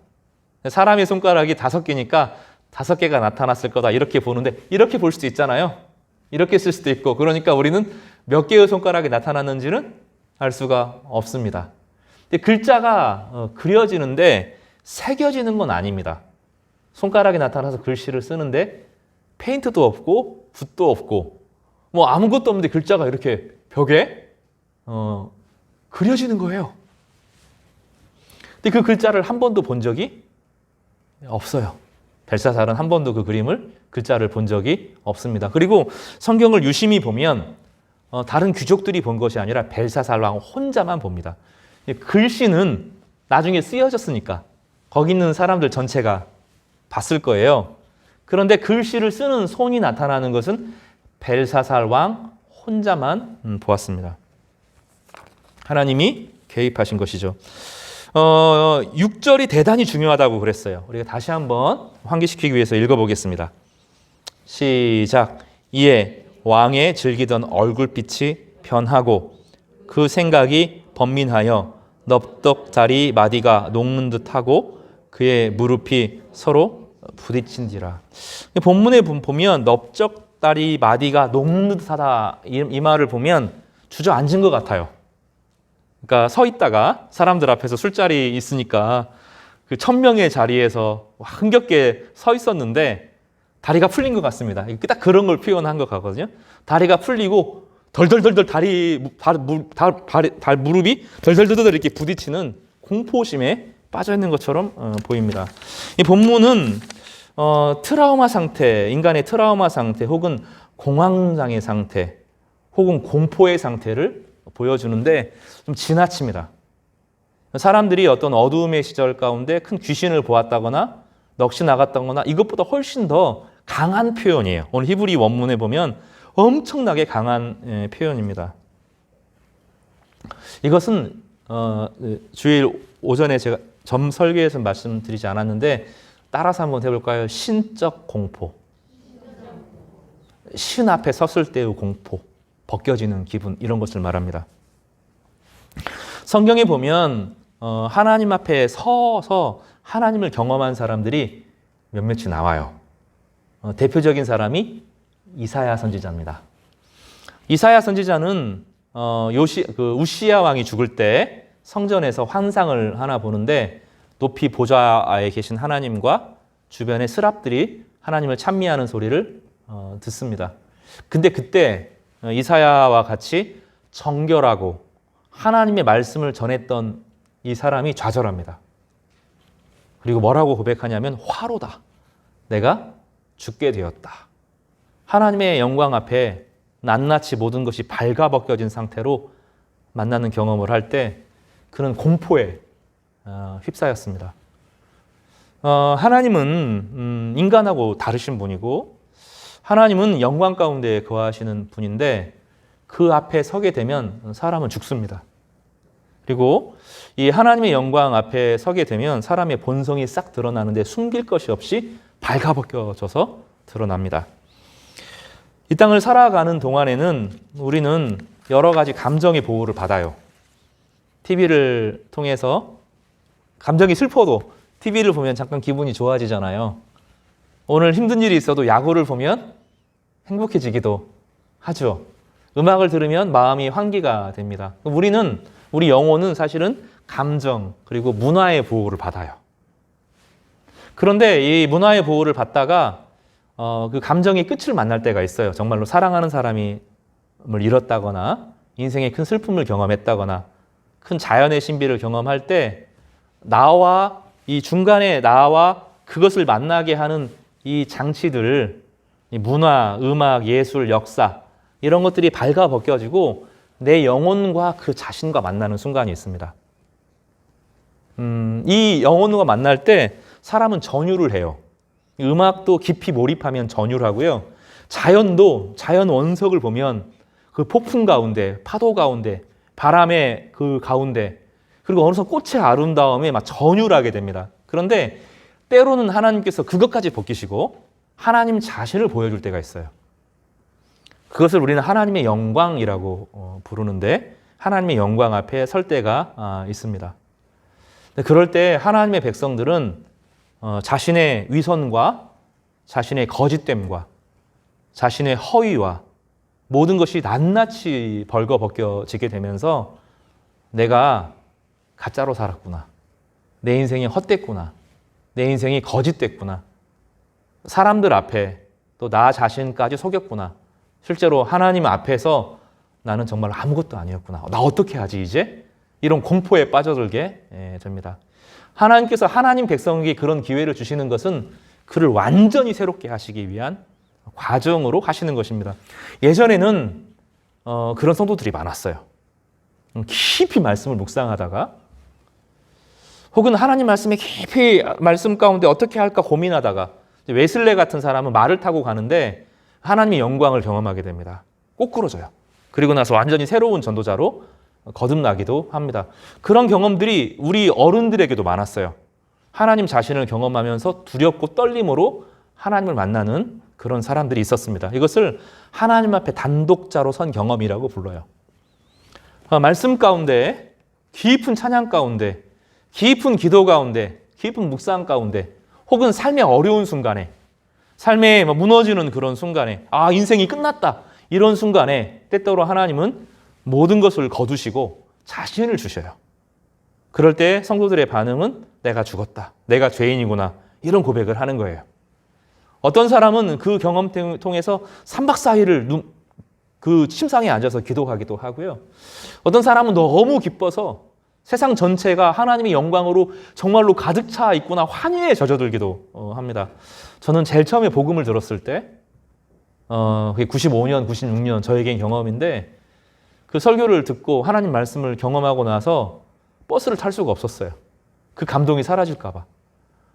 사람의 손가락이 5개니까 5개가 나타났을 거다 이렇게 보는데 이렇게 볼 수도 있잖아요. 이렇게 쓸 수도 있고 그러니까 우리는 몇 개의 손가락이 나타났는지는 알 수가 없습니다. 근데 글자가 그려지는데 새겨지는 건 아닙니다. 손가락이 나타나서 글씨를 쓰는데 페인트도 없고 붓도 없고 아무것도 없는데 글자가 이렇게 벽에 그려지는 거예요. 근데 그 글자를 한 번도 본 적이 없어요. 벨사살은 한 번도 그 글자를 본 적이 없습니다. 그리고 성경을 유심히 보면 다른 귀족들이 본 것이 아니라 벨사살 왕 혼자만 봅니다. 글씨는 나중에 쓰여졌으니까 거기 있는 사람들 전체가 봤을 거예요. 그런데 글씨를 쓰는 손이 나타나는 것은 벨사살 왕 혼자만 보았습니다. 하나님이 개입하신 것이죠. 6절이 대단히 중요하다고 그랬어요. 우리가 다시 한번 환기시키기 위해서 읽어보겠습니다. 시작. 이에 왕의 즐기던 얼굴빛이 변하고 그 생각이 번민하여 넙떡다리 마디가 녹는 듯하고 그의 무릎이 서로 부딪힌지라. 본문에 보면 넓적다리 마디가 녹는 듯하다 이 말을 보면 주저앉은 것 같아요. 그러니까 서 있다가 사람들 앞에서 술자리 있으니까 그 1000명의 자리에서 흥겹게 서 있었는데 다리가 풀린 것 같습니다. 딱 그런 걸 표현한 것 같거든요. 다리가 풀리고 덜덜덜덜 무릎이 덜덜덜덜 이렇게 부딪히는 공포심에 빠져 있는 것처럼 보입니다. 이 본문은 트라우마 상태, 인간의 트라우마 상태 혹은 공황장애 상태 혹은 공포의 상태를 보여주는데 좀 지나칩니다. 사람들이 어떤 어두움의 시절 가운데 큰 귀신을 보았다거나 넋이 나갔다거나 이것보다 훨씬 더 강한 표현이에요. 오늘 히브리 원문에 보면 엄청나게 강한 표현입니다. 이것은 주일 오전에 제가 점 설교에서 말씀드리지 않았는데 따라서 한번 해볼까요? 신적 공포. 신 앞에 섰을 때의 공포, 벗겨지는 기분, 이런 것을 말합니다. 성경에 보면 하나님 앞에 서서 하나님을 경험한 사람들이 몇몇이 나와요. 대표적인 사람이 이사야 선지자입니다. 이사야 선지자는 우시야 왕이 죽을 때 성전에서 환상을 하나 보는데 높이 보좌에 계신 하나님과 주변의 스랍들이 하나님을 찬미하는 소리를 듣습니다. 근데 그때 이사야와 같이 정결하고 하나님의 말씀을 전했던 이 사람이 좌절합니다. 그리고 뭐라고 고백하냐면 화로다. 내가 죽게 되었다. 하나님의 영광 앞에 낱낱이 모든 것이 발가벗겨진 상태로 만나는 경험을 할 때 그는 공포에 휩싸였습니다. 하나님은 인간하고 다르신 분이고 하나님은 영광 가운데 거하시는 분인데 그 앞에 서게 되면 사람은 죽습니다. 그리고 이 하나님의 영광 앞에 서게 되면 사람의 본성이 싹 드러나는데 숨길 것이 없이 발가벗겨져서 드러납니다. 이 땅을 살아가는 동안에는 우리는 여러 가지 감정의 보호를 받아요. TV를 통해서 감정이 슬퍼도 TV를 보면 잠깐 기분이 좋아지잖아요. 오늘 힘든 일이 있어도 야구를 보면 행복해지기도 하죠. 음악을 들으면 마음이 환기가 됩니다. 우리 영혼은 사실은 감정 그리고 문화의 보호를 받아요. 그런데 이 문화의 보호를 받다가 그 감정의 끝을 만날 때가 있어요. 정말로 사랑하는 사람을 잃었다거나 인생의 큰 슬픔을 경험했다거나 큰 자연의 신비를 경험할 때 나와 이 중간에 나와 그것을 만나게 하는 이 장치들을 이 문화, 음악, 예술, 역사 이런 것들이 발가벗겨지고 내 영혼과 그 자신과 만나는 순간이 있습니다. 이 영혼과 만날 때 사람은 전율을 해요. 음악도 깊이 몰입하면 전율을 하고요. 자연도 자연 원석을 보면 그 폭풍 가운데, 파도 가운데, 바람의 그 가운데 그리고 어느덧 꽃의 아름다움에 막 전율하게 됩니다. 그런데 때로는 하나님께서 그것까지 벗기시고 하나님 자신을 보여줄 때가 있어요. 그것을 우리는 하나님의 영광이라고 부르는데 하나님의 영광 앞에 설 때가 있습니다. 그럴 때 하나님의 백성들은 자신의 위선과 자신의 거짓됨과 자신의 허위와 모든 것이 낱낱이 벌거벗겨지게 되면서 내가 가짜로 살았구나. 내 인생이 헛됐구나. 내 인생이 거짓됐구나. 사람들 앞에 또 나 자신까지 속였구나. 실제로 하나님 앞에서 나는 정말 아무것도 아니었구나. 나 어떻게 하지 이제? 이런 공포에 빠져들게 됩니다. 하나님께서 하나님 백성에게 그런 기회를 주시는 것은 그를 완전히 새롭게 하시기 위한 과정으로 하시는 것입니다. 예전에는 그런 성도들이 많았어요. 깊이 말씀을 묵상하다가 혹은 하나님 말씀에 깊이 말씀 가운데 어떻게 할까 고민하다가 웨슬레 같은 사람은 말을 타고 가는데 하나님의 영광을 경험하게 됩니다. 꼬꾸러져요. 그리고 나서 완전히 새로운 전도자로 거듭나기도 합니다. 그런 경험들이 우리 어른들에게도 많았어요. 하나님 자신을 경험하면서 두렵고 떨림으로 하나님을 만나는 그런 사람들이 있었습니다. 이것을 하나님 앞에 단독자로 선 경험이라고 불러요. 말씀 가운데, 깊은 찬양 가운데, 깊은 기도 가운데, 깊은 묵상 가운데, 혹은 삶의 어려운 순간에, 삶에 무너지는 그런 순간에, 인생이 끝났다. 이런 순간에 때때로 하나님은 모든 것을 거두시고 자신을 주셔요. 그럴 때 성도들의 반응은 내가 죽었다. 내가 죄인이구나. 이런 고백을 하는 거예요. 어떤 사람은 그 경험 통해서 3박 4일을 그 침상에 앉아서 기도하기도 하고요. 어떤 사람은 너무 기뻐서 세상 전체가 하나님의 영광으로 정말로 가득 차 있구나 환희에 젖어들기도 합니다. 저는 제일 처음에 복음을 들었을 때 그게 95년, 96년 저에겐 경험인데 그 설교를 듣고 하나님 말씀을 경험하고 나서 버스를 탈 수가 없었어요. 그 감동이 사라질까 봐.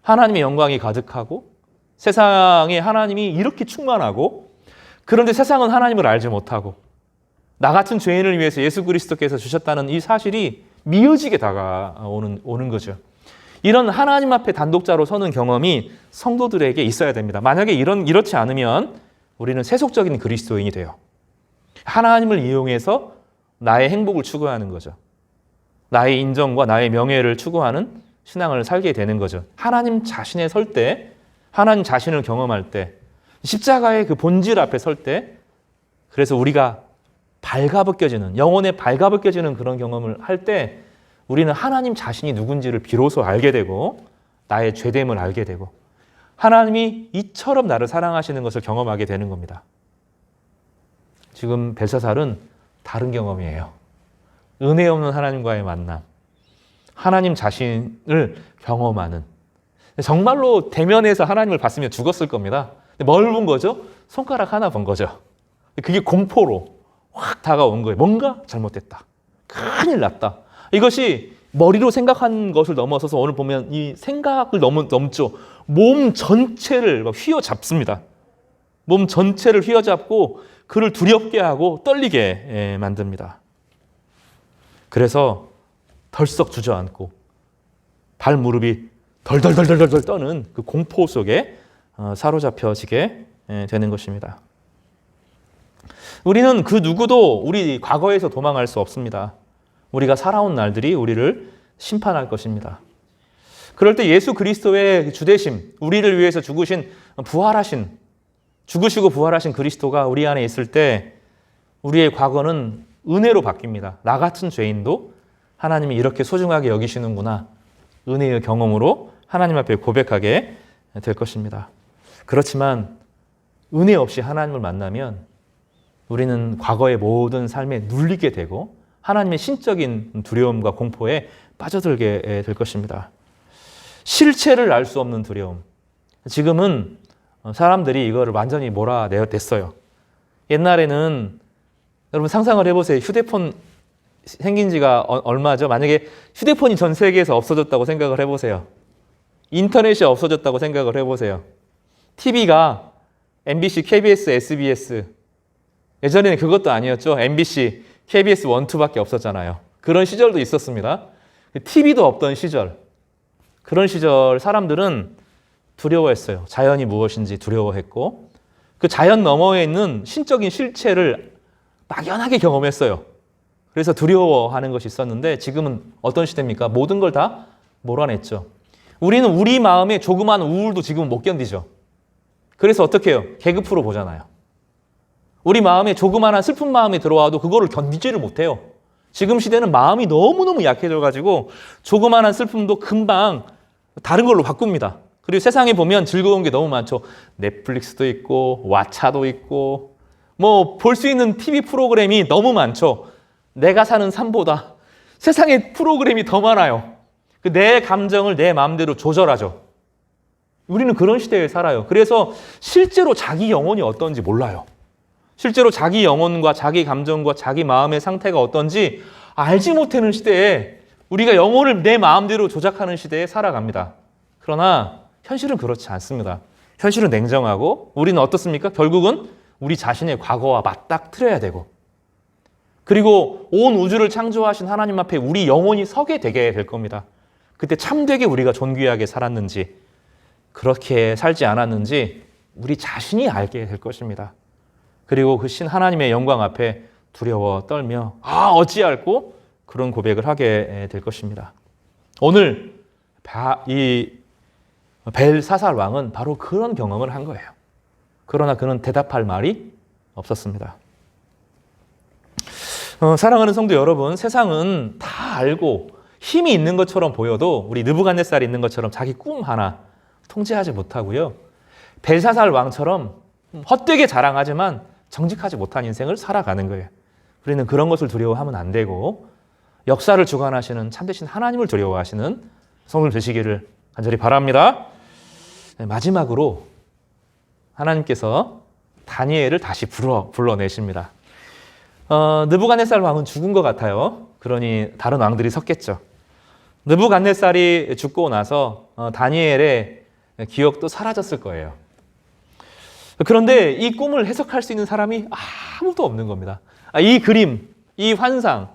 하나님의 영광이 가득하고 세상에 하나님이 이렇게 충만하고 그런데 세상은 하나님을 알지 못하고 나 같은 죄인을 위해서 예수 그리스도께서 주셨다는 이 사실이 미어지게 다가오는 거죠. 이런 하나님 앞에 단독자로 서는 경험이 성도들에게 있어야 됩니다. 만약에 이렇지 않으면 우리는 세속적인 그리스도인이 돼요. 하나님을 이용해서 나의 행복을 추구하는 거죠. 나의 인정과 나의 명예를 추구하는 신앙을 살게 되는 거죠. 하나님 자신에 설 때, 하나님 자신을 경험할 때, 십자가의 그 본질 앞에 설 때, 그래서 우리가 발가벗겨지는, 영혼에 발가벗겨지는 그런 경험을 할 때 우리는 하나님 자신이 누군지를 비로소 알게 되고 나의 죄됨을 알게 되고 하나님이 이처럼 나를 사랑하시는 것을 경험하게 되는 겁니다. 지금 벨사살은 다른 경험이에요. 은혜 없는 하나님과의 만남, 하나님 자신을 경험하는, 정말로 대면에서 하나님을 봤으면 죽었을 겁니다. 뭘 본 거죠? 손가락 하나 본 거죠. 그게 공포로 확 다가온 거예요. 뭔가 잘못됐다. 큰일 났다. 이것이 머리로 생각한 것을 넘어서서 오늘 보면 이 생각을 넘죠. 몸 전체를 막 휘어잡습니다. 몸 전체를 휘어잡고 그를 두렵게 하고 떨리게 만듭니다. 그래서 덜썩 주저앉고 발 무릎이 덜덜덜덜덜 떠는 그 공포 속에 사로잡혀지게 되는 것입니다. 우리는 그 누구도 우리 과거에서 도망할 수 없습니다. 우리가 살아온 날들이 우리를 심판할 것입니다. 그럴 때 예수 그리스도의 주되심, 우리를 위해서 죽으시고 부활하신 그리스도가 우리 안에 있을 때 우리의 과거는 은혜로 바뀝니다. 나 같은 죄인도 하나님이 이렇게 소중하게 여기시는구나. 은혜의 경험으로 하나님 앞에 고백하게 될 것입니다. 그렇지만 은혜 없이 하나님을 만나면 우리는 과거의 모든 삶에 눌리게 되고 하나님의 신적인 두려움과 공포에 빠져들게 될 것입니다. 실체를 알 수 없는 두려움. 지금은 사람들이 이거를 완전히 몰아냈어요. 옛날에는 여러분 상상을 해보세요. 휴대폰 생긴 지가 얼마죠? 만약에 휴대폰이 전 세계에서 없어졌다고 생각을 해보세요. 인터넷이 없어졌다고 생각을 해보세요. TV가 MBC, KBS, SBS. 예전에는 그것도 아니었죠. MBC, KBS 1, 2밖에 없었잖아요. 그런 시절도 있었습니다. TV도 없던 시절. 그런 시절 사람들은 두려워했어요. 자연이 무엇인지 두려워했고 그 자연 너머에 있는 신적인 실체를 막연하게 경험했어요. 그래서 두려워하는 것이 있었는데 지금은 어떤 시대입니까? 모든 걸 다 몰아냈죠. 우리는 우리 마음의 조그만 우울도 지금은 못 견디죠. 그래서 어떻게 해요? 개그 프로 보잖아요. 우리 마음에 조그만한 슬픈 마음이 들어와도 그거를 견디지를 못해요. 지금 시대는 마음이 너무너무 약해져가지고 조그만한 슬픔도 금방 다른 걸로 바꿉니다. 그리고 세상에 보면 즐거운 게 너무 많죠. 넷플릭스도 있고 왓챠도 있고 뭐 볼 수 있는 TV 프로그램이 너무 많죠. 내가 사는 삶보다 세상에 프로그램이 더 많아요. 내 감정을 내 마음대로 조절하죠. 우리는 그런 시대에 살아요. 그래서 실제로 자기 영혼이 어떤지 몰라요. 실제로 자기 영혼과 자기 감정과 자기 마음의 상태가 어떤지 알지 못하는 시대에 우리가 영혼을 내 마음대로 조작하는 시대에 살아갑니다. 그러나 현실은 그렇지 않습니다. 현실은 냉정하고 우리는 어떻습니까? 결국은 우리 자신의 과거와 맞닥뜨려야 되고 그리고 온 우주를 창조하신 하나님 앞에 우리 영혼이 서게 되게 될 겁니다. 그때 참되게 우리가 존귀하게 살았는지 그렇게 살지 않았는지 우리 자신이 알게 될 것입니다. 그리고 그 신 하나님의 영광 앞에 두려워 떨며 어찌할꼬 그런 고백을 하게 될 것입니다. 오늘 이 벨사살 왕은 바로 그런 경험을 한 거예요. 그러나 그는 대답할 말이 없었습니다. 사랑하는 성도 여러분, 세상은 다 알고 힘이 있는 것처럼 보여도 우리 느부갓네살이 있는 것처럼 자기 꿈 하나 통제하지 못하고요. 벨사살 왕처럼 헛되게 자랑하지만 정직하지 못한 인생을 살아가는 거예요. 우리는 그런 것을 두려워하면 안 되고 역사를 주관하시는 참되신 하나님을 두려워하시는 성도들 되시기를 간절히 바랍니다. 마지막으로 하나님께서 다니엘을 다시 불러내십니다. 느부갓네살 왕은 죽은 것 같아요. 그러니 다른 왕들이 섰겠죠. 느부갓네살이 죽고 나서 다니엘의 기억도 사라졌을 거예요. 그런데 이 꿈을 해석할 수 있는 사람이 아무도 없는 겁니다. 이 그림, 이 환상,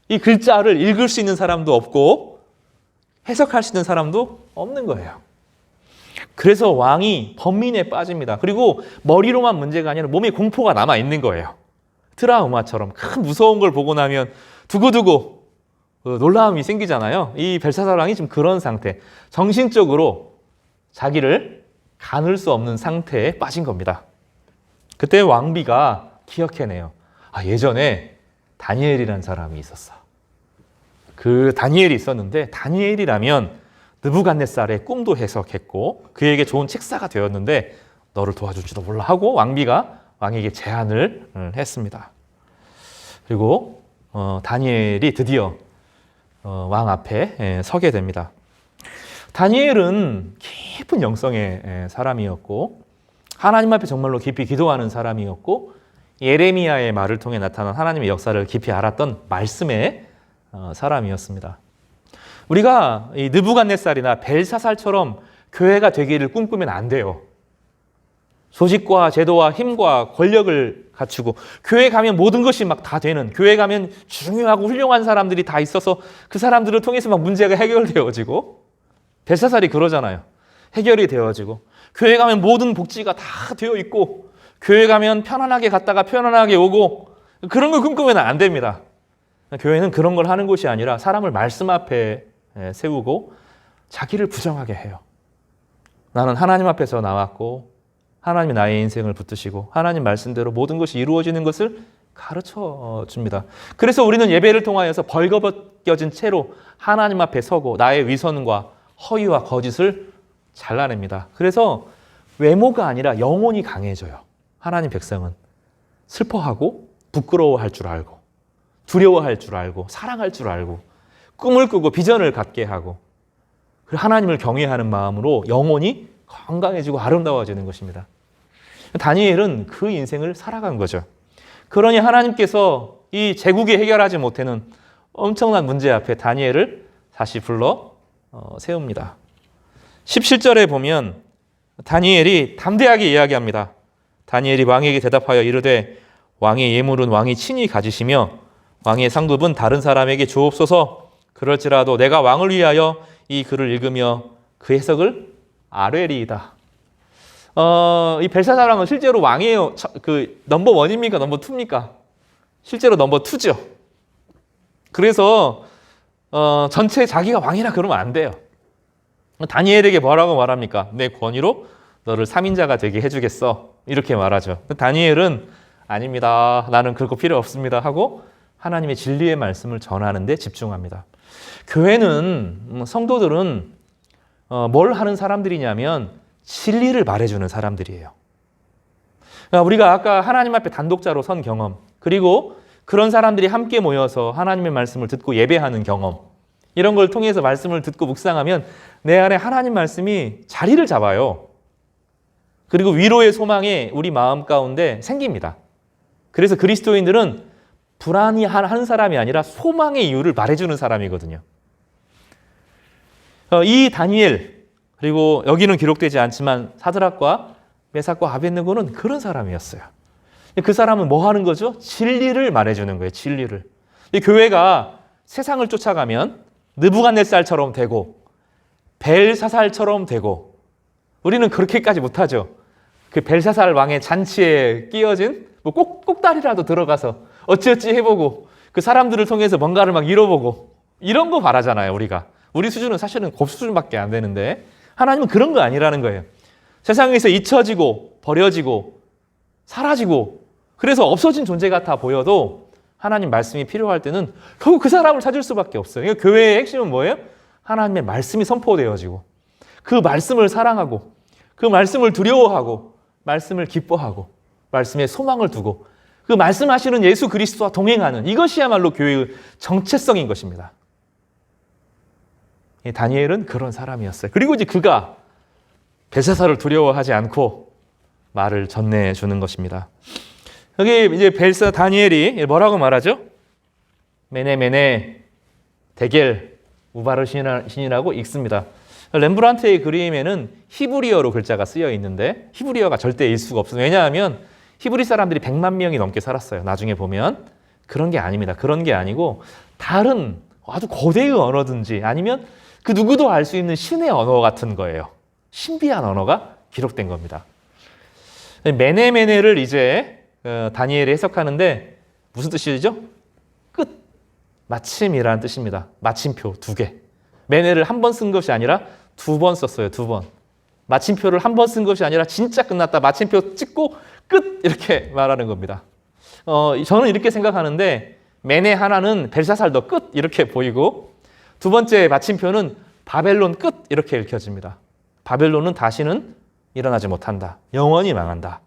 이 글자를 읽을 수 있는 사람도 없고 해석할 수 있는 사람도 없는 거예요. 그래서 왕이 번민에 빠집니다. 그리고 머리로만 문제가 아니라 몸에 공포가 남아있는 거예요. 트라우마처럼 큰 무서운 걸 보고 나면 두고두고 놀라움이 생기잖아요. 이 벨사살 왕이 지금 그런 상태, 정신적으로 자기를 가눌 수 없는 상태에 빠진 겁니다. 그때 왕비가 기억해내요. 예전에 다니엘이라는 사람이 있었어. 그 다니엘이 있었는데 다니엘이라면 느부갓네살의 꿈도 해석했고 그에게 좋은 책사가 되었는데 너를 도와줄지도 몰라 하고 왕비가 왕에게 제안을 했습니다. 그리고 다니엘이 드디어 왕 앞에 서게 됩니다. 다니엘은 깊은 영성의 사람이었고 하나님 앞에 정말로 깊이 기도하는 사람이었고 예레미야의 말을 통해 나타난 하나님의 역사를 깊이 알았던 말씀의 사람이었습니다. 우리가 이 느부갓네살이나 벨사살처럼 교회가 되기를 꿈꾸면 안 돼요. 조직과 제도와 힘과 권력을 갖추고 교회 가면 모든 것이 막 다 되는, 교회 가면 중요하고 훌륭한 사람들이 다 있어서 그 사람들을 통해서 막 문제가 해결되어지고 벨사살이 그러잖아요. 해결이 되어지고 교회 가면 모든 복지가 다 되어 있고 교회 가면 편안하게 갔다가 편안하게 오고 그런 걸 꿈꾸면 안 됩니다. 교회는 그런 걸 하는 곳이 아니라 사람을 말씀 앞에 세우고 자기를 부정하게 해요. 나는 하나님 앞에서 나왔고 하나님이 나의 인생을 붙드시고 하나님 말씀대로 모든 것이 이루어지는 것을 가르쳐 줍니다. 그래서 우리는 예배를 통하여서 벌거벗겨진 채로 하나님 앞에 서고 나의 위선과 허위와 거짓을 잘라냅니다. 그래서 외모가 아니라 영혼이 강해져요. 하나님 백성은 슬퍼하고 부끄러워할 줄 알고 두려워할 줄 알고 사랑할 줄 알고 꿈을 꾸고 비전을 갖게 하고 그리고 하나님을 경외하는 마음으로 영혼이 건강해지고 아름다워지는 것입니다. 다니엘은 그 인생을 살아간 거죠. 그러니 하나님께서 이 제국이 해결하지 못하는 엄청난 문제 앞에 다니엘을 다시 불러 세웁니다. 17절에 보면 다니엘이 담대하게 이야기합니다. 다니엘이 왕에게 대답하여 이르되 왕의 예물은 왕이 친히 가지시며 왕의 상급은 다른 사람에게 주옵소서. 그럴지라도 내가 왕을 위하여 이 글을 읽으며 그 해석을 아뢰리이다. 이 벨사살 왕은 실제로 왕이에요. 그 넘버 1입니까? 넘버 2입니까? 실제로 넘버 2죠. 그래서 전체 자기가 왕이라 그러면 안 돼요. 다니엘에게 뭐라고 말합니까? 내 권위로 너를 3인자가 되게 해주겠어. 이렇게 말하죠. 다니엘은 아닙니다. 나는 그거 필요 없습니다. 하고 하나님의 진리의 말씀을 전하는 데 집중합니다. 교회는, 성도들은 뭘 하는 사람들이냐면 진리를 말해주는 사람들이에요. 우리가 아까 하나님 앞에 단독자로 선 경험, 그리고 그런 사람들이 함께 모여서 하나님의 말씀을 듣고 예배하는 경험, 이런 걸 통해서 말씀을 듣고 묵상하면 내 안에 하나님 말씀이 자리를 잡아요. 그리고 위로의 소망이 우리 마음 가운데 생깁니다. 그래서 그리스도인들은 불안해한 사람이 아니라 소망의 이유를 말해주는 사람이거든요. 이 다니엘, 그리고 여기는 기록되지 않지만 사드락과 메삭과 아벳느고는 그런 사람이었어요. 그 사람은 뭐 하는 거죠? 진리를 말해주는 거예요. 진리를. 이 교회가 세상을 쫓아가면 느부갓네살처럼 되고 벨사살처럼 되고, 우리는 그렇게까지 못하죠. 그 벨사살 왕의 잔치에 끼어진 꼭다리라도 들어가서 어찌어찌 해보고 그 사람들을 통해서 뭔가를 막 이뤄보고 이런 거 바라잖아요. 우리 수준은 사실은 곱 수준밖에 안 되는데 하나님은 그런 거 아니라는 거예요. 세상에서 잊혀지고 버려지고 사라지고 그래서 없어진 존재 같아 보여도 하나님 말씀이 필요할 때는 결국 그 사람을 찾을 수밖에 없어요. 그러니까 교회의 핵심은 뭐예요? 하나님의 말씀이 선포되어지고 그 말씀을 사랑하고 그 말씀을 두려워하고 말씀을 기뻐하고 말씀에 소망을 두고 그 말씀하시는 예수 그리스도와 동행하는, 이것이야말로 교회의 정체성인 것입니다. 다니엘은 그런 사람이었어요. 그리고 이제 그가 벨사살을 두려워하지 않고 말을 전해주는 것입니다. 여기 이제 다니엘이 뭐라고 말하죠? 메네 메네 데겔 우바르 신이라고 읽습니다. 렘브란트의 그림에는 히브리어로 글자가 쓰여 있는데 히브리어가 절대 일 수가 없어요. 왜냐하면 히브리 사람들이 100만 명이 넘게 살았어요. 나중에 보면 그런 게 아닙니다. 그런 게 아니고 다른 아주 고대의 언어든지 아니면 그 누구도 알 수 있는 신의 언어 같은 거예요. 신비한 언어가 기록된 겁니다. 메네메네를 이제 다니엘이 해석하는데 무슨 뜻이죠? 끝, 마침이라는 뜻입니다. 마침표 2개. 메네를 한 번 쓴 것이 아니라 2번 썼어요. 2번. 마침표를 한 번 쓴 것이 아니라 진짜 끝났다. 마침표 찍고 끝 이렇게 말하는 겁니다. 저는 이렇게 생각하는데 메네 하나는 벨사살도 끝 이렇게 보이고 두 번째 마침표는 바벨론 끝 이렇게 읽혀집니다. 바벨론은 다시는 일어나지 못한다. 영원히 망한다.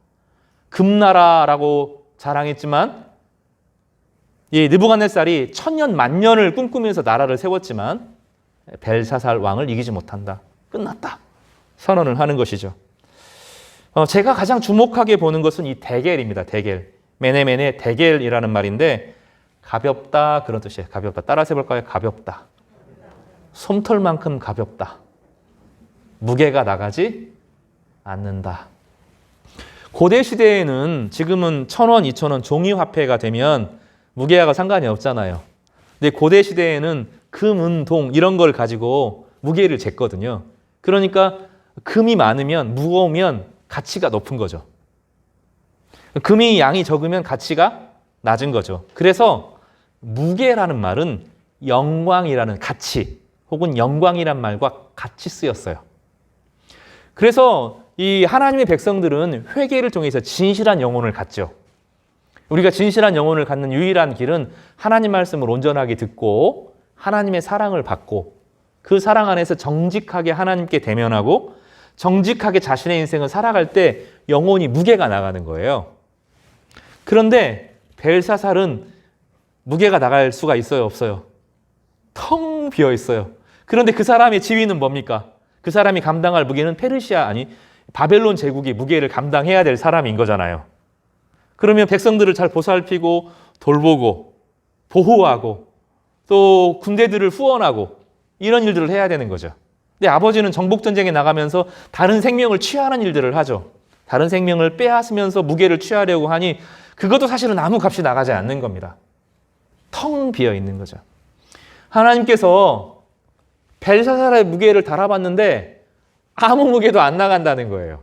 금나라라고 자랑했지만 이 느부갓네살이 천년 만년을 꿈꾸면서 나라를 세웠지만 벨사살 왕을 이기지 못한다. 끝났다. 선언을 하는 것이죠. 제가 가장 주목하게 보는 것은 이 데겔입니다. 데겔. 메네메네 데겔이라는 말인데 가볍다 그런 뜻이에요. 가볍다. 따라서 해볼까요? 가볍다. 솜털만큼 가볍다. 무게가 나가지 않는다. 고대 시대에는 지금은 1,000원, 2,000원 종이화폐가 되면 무게하고 상관이 없잖아요. 근데 고대 시대에는 금, 은, 동 이런 걸 가지고 무게를 쟀거든요. 그러니까 금이 많으면 무거우면 가치가 높은 거죠. 금이 양이 적으면 가치가 낮은 거죠. 그래서 무게라는 말은 영광이라는 가치 혹은 영광이란 말과 같이 쓰였어요. 그래서 이 하나님의 백성들은 회개를 통해서 진실한 영혼을 갖죠. 우리가 진실한 영혼을 갖는 유일한 길은 하나님 말씀을 온전하게 듣고 하나님의 사랑을 받고 그 사랑 안에서 정직하게 하나님께 대면하고 정직하게 자신의 인생을 살아갈 때 영혼이 무게가 나가는 거예요. 그런데 벨사살은 무게가 나갈 수가 있어요, 없어요? 텅 비어 있어요. 그런데 그 사람의 지위는 뭡니까? 그 사람이 감당할 무게는 바벨론 제국이 무게를 감당해야 될 사람인 거잖아요. 그러면 백성들을 잘 보살피고 돌보고 보호하고 또 군대들을 후원하고 이런 일들을 해야 되는 거죠. 근데 아버지는 정복전쟁에 나가면서 다른 생명을 취하는 일들을 하죠. 다른 생명을 빼앗으면서 무게를 취하려고 하니 그것도 사실은 아무 값이 나가지 않는 겁니다. 텅 비어 있는 거죠. 하나님께서 벨사살의 무게를 달아봤는데 아무 무게도 안 나간다는 거예요.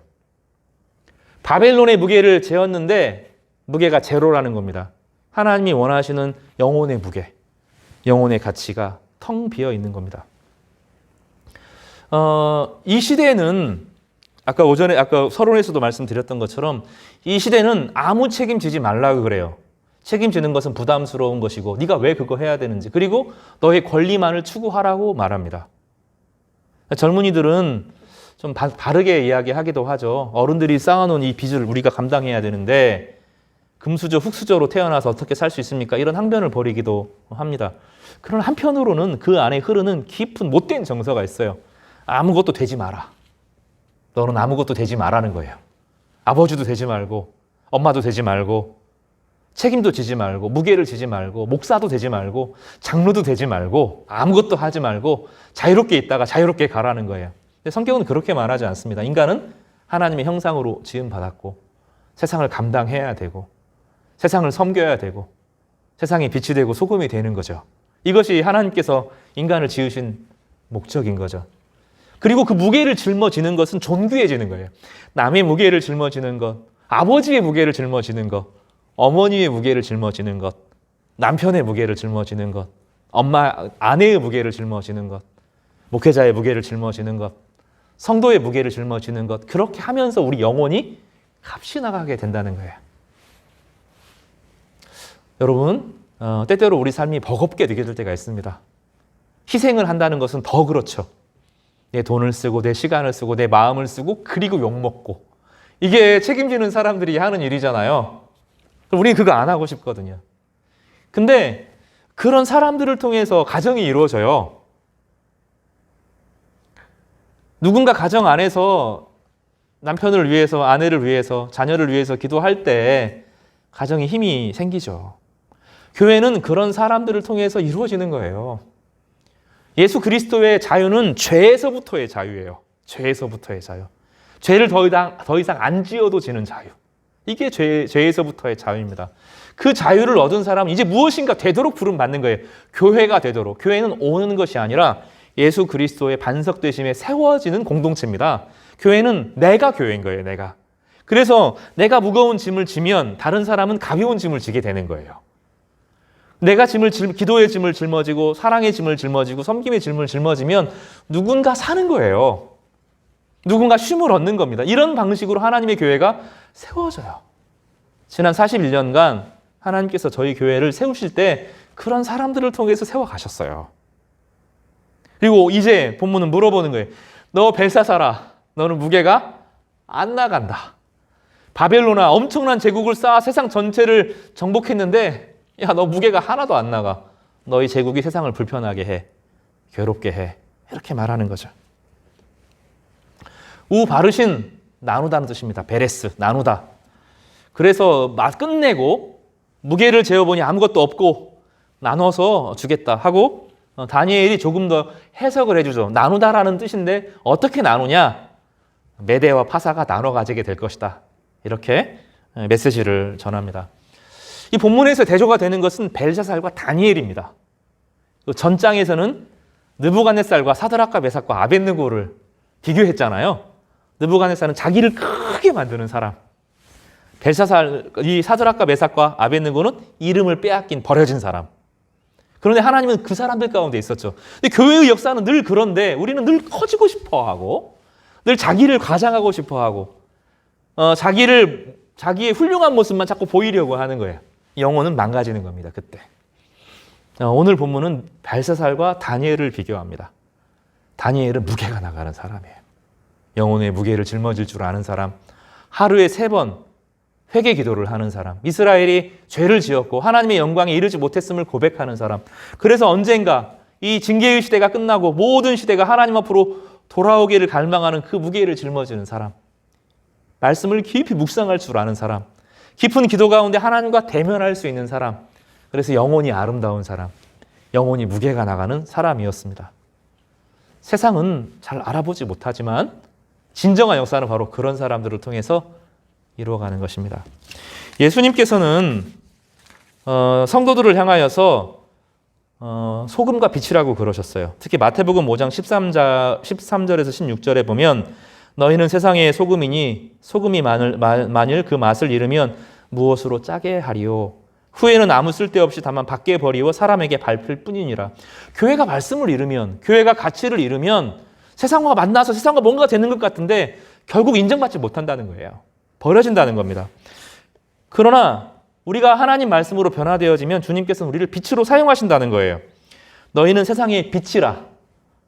바벨론의 무게를 재었는데 무게가 제로라는 겁니다. 하나님이 원하시는 영혼의 무게, 영혼의 가치가 텅 비어 있는 겁니다. 이 시대는 아까 서론에서도 말씀드렸던 것처럼 이 시대는 아무 책임지지 말라고 그래요. 책임지는 것은 부담스러운 것이고 네가 왜 그거 해야 되는지 그리고 너의 권리만을 추구하라고 말합니다. 젊은이들은 좀 바르게 이야기하기도 하죠. 어른들이 쌓아놓은 이 빚을 우리가 감당해야 되는데 금수저, 흙수저로 태어나서 어떻게 살 수 있습니까? 이런 항변을 벌이기도 합니다. 그러나 한편으로는 그 안에 흐르는 깊은 못된 정서가 있어요. 아무것도 되지 마라. 너는 아무것도 되지 말라는 거예요. 아버지도 되지 말고 엄마도 되지 말고 책임도 지지 말고 무게를 지지 말고 목사도 되지 말고 장로도 되지 말고 아무것도 하지 말고 자유롭게 있다가 자유롭게 가라는 거예요. 근데 성경은 그렇게 말하지 않습니다. 인간은 하나님의 형상으로 지음받았고 세상을 감당해야 되고 세상을 섬겨야 되고 세상에 빛이 되고 소금이 되는 거죠. 이것이 하나님께서 인간을 지으신 목적인 거죠. 그리고 그 무게를 짊어지는 것은 존귀해지는 거예요. 남의 무게를 짊어지는 것, 아버지의 무게를 짊어지는 것, 어머니의 무게를 짊어지는 것, 남편의 무게를 짊어지는 것, 아내의 무게를 짊어지는 것, 목회자의 무게를 жил머지는 것, 성도의 무게를 짊어지는 것, 그렇게 하면서 우리 영혼이 값이 나가게 된다는 거예요. 여러분, 때때로 우리 삶이 버겁게 느껴질 때가 있습니다. 희생을 한다는 것은 더 그렇죠. 내 돈을 쓰고 내 시간을 쓰고 내 마음을 쓰고 그리고 욕먹고, 이게 책임지는 사람들이 하는 일이잖아요. 우리는 그거 안 하고 싶거든요. 근데 그런 사람들을 통해서 가정이 이루어져요. 누군가 가정 안에서 남편을 위해서, 아내를 위해서, 자녀를 위해서 기도할 때 가정에 힘이 생기죠. 교회는 그런 사람들을 통해서 이루어지는 거예요. 예수 그리스도의 자유는 죄에서부터의 자유예요. 죄에서부터의 자유. 죄를 더 이상 안 지어도 지는 자유. 이게 죄에서부터의 자유입니다. 그 자유를 얻은 사람은 이제 무엇인가 되도록 부름받는 거예요. 교회가 되도록. 교회는 오는 것이 아니라 예수 그리스도의 반석되심에 세워지는 공동체입니다. 교회는 내가 교회인 거예요. 내가. 그래서 내가 무거운 짐을 지면 다른 사람은 가벼운 짐을 지게 되는 거예요. 내가 기도의 짐을 짊어지고 사랑의 짐을 짊어지고 섬김의 짐을 짊어지면 누군가 사는 거예요. 누군가 쉼을 얻는 겁니다. 이런 방식으로 하나님의 교회가 세워져요. 지난 41년간 하나님께서 저희 교회를 세우실 때 그런 사람들을 통해서 세워가셨어요. 그리고 이제 본문은 물어보는 거예요. 너 벨사사라, 너는 무게가 안 나간다. 바벨론아, 엄청난 제국을 쌓아 세상 전체를 정복했는데 야, 너 무게가 하나도 안 나가. 너희 제국이 세상을 불편하게 해. 괴롭게 해. 이렇게 말하는 거죠. 바르신 나누다는 뜻입니다. 베레스, 나누다. 그래서 끝내고 무게를 재어보니 아무것도 없고 나눠서 주겠다 하고 다니엘이 조금 더 해석을 해주죠. 나누다라는 뜻인데 어떻게 나누냐? 메대와 파사가 나눠 가지게 될 것이다. 이렇게 메시지를 전합니다. 이 본문에서 대조가 되는 것은 벨사살과 다니엘입니다. 전장에서는 느부갓네살과 사드락과 메삭과 아벳느고를 비교했잖아요. 느부갓네살은 자기를 크게 만드는 사람. 이 사드락과 메삭과 아벳느고는 이름을 빼앗긴 버려진 사람. 그런데 하나님은 그 사람들 가운데 있었죠. 근데 교회의 역사는 늘 그런데 우리는 늘 커지고 싶어하고 늘 자기를 과장하고 싶어하고 자기의 훌륭한 모습만 자꾸 보이려고 하는 거예요. 영혼은 망가지는 겁니다. 그때. 오늘 본문은 벨사살과 다니엘을 비교합니다. 다니엘은 무게가 나가는 사람이에요. 영혼의 무게를 짊어질 줄 아는 사람, 하루에 3번 회개 기도를 하는 사람, 이스라엘이 죄를 지었고 하나님의 영광에 이르지 못했음을 고백하는 사람. 그래서 언젠가 이 징계의 시대가 끝나고 모든 시대가 하나님 앞으로 돌아오기를 갈망하는 그 무게를 짊어지는 사람, 말씀을 깊이 묵상할 줄 아는 사람, 깊은 기도 가운데 하나님과 대면할 수 있는 사람, 그래서 영혼이 아름다운 사람, 영혼이 무게가 나가는 사람이었습니다. 세상은 잘 알아보지 못하지만 진정한 역사는 바로 그런 사람들을 통해서 이루어가는 것입니다. 예수님께서는 성도들을 향하여서 소금과 빛이라고 그러셨어요. 특히 마태복음 5장 13절에서 16절에 보면 너희는 세상의 소금이니 소금이 만일 그 맛을 잃으면 무엇으로 짜게 하리요. 후에는 아무 쓸데없이 다만 밖에 버리고 사람에게 밟힐 뿐이니라. 교회가 말씀을 잃으면, 교회가 가치를 잃으면 세상과 만나서 세상과 뭔가 되는 것 같은데 결국 인정받지 못한다는 거예요. 버려진다는 겁니다. 그러나 우리가 하나님 말씀으로 변화되어지면 주님께서는 우리를 빛으로 사용하신다는 거예요. 너희는 세상의 빛이라.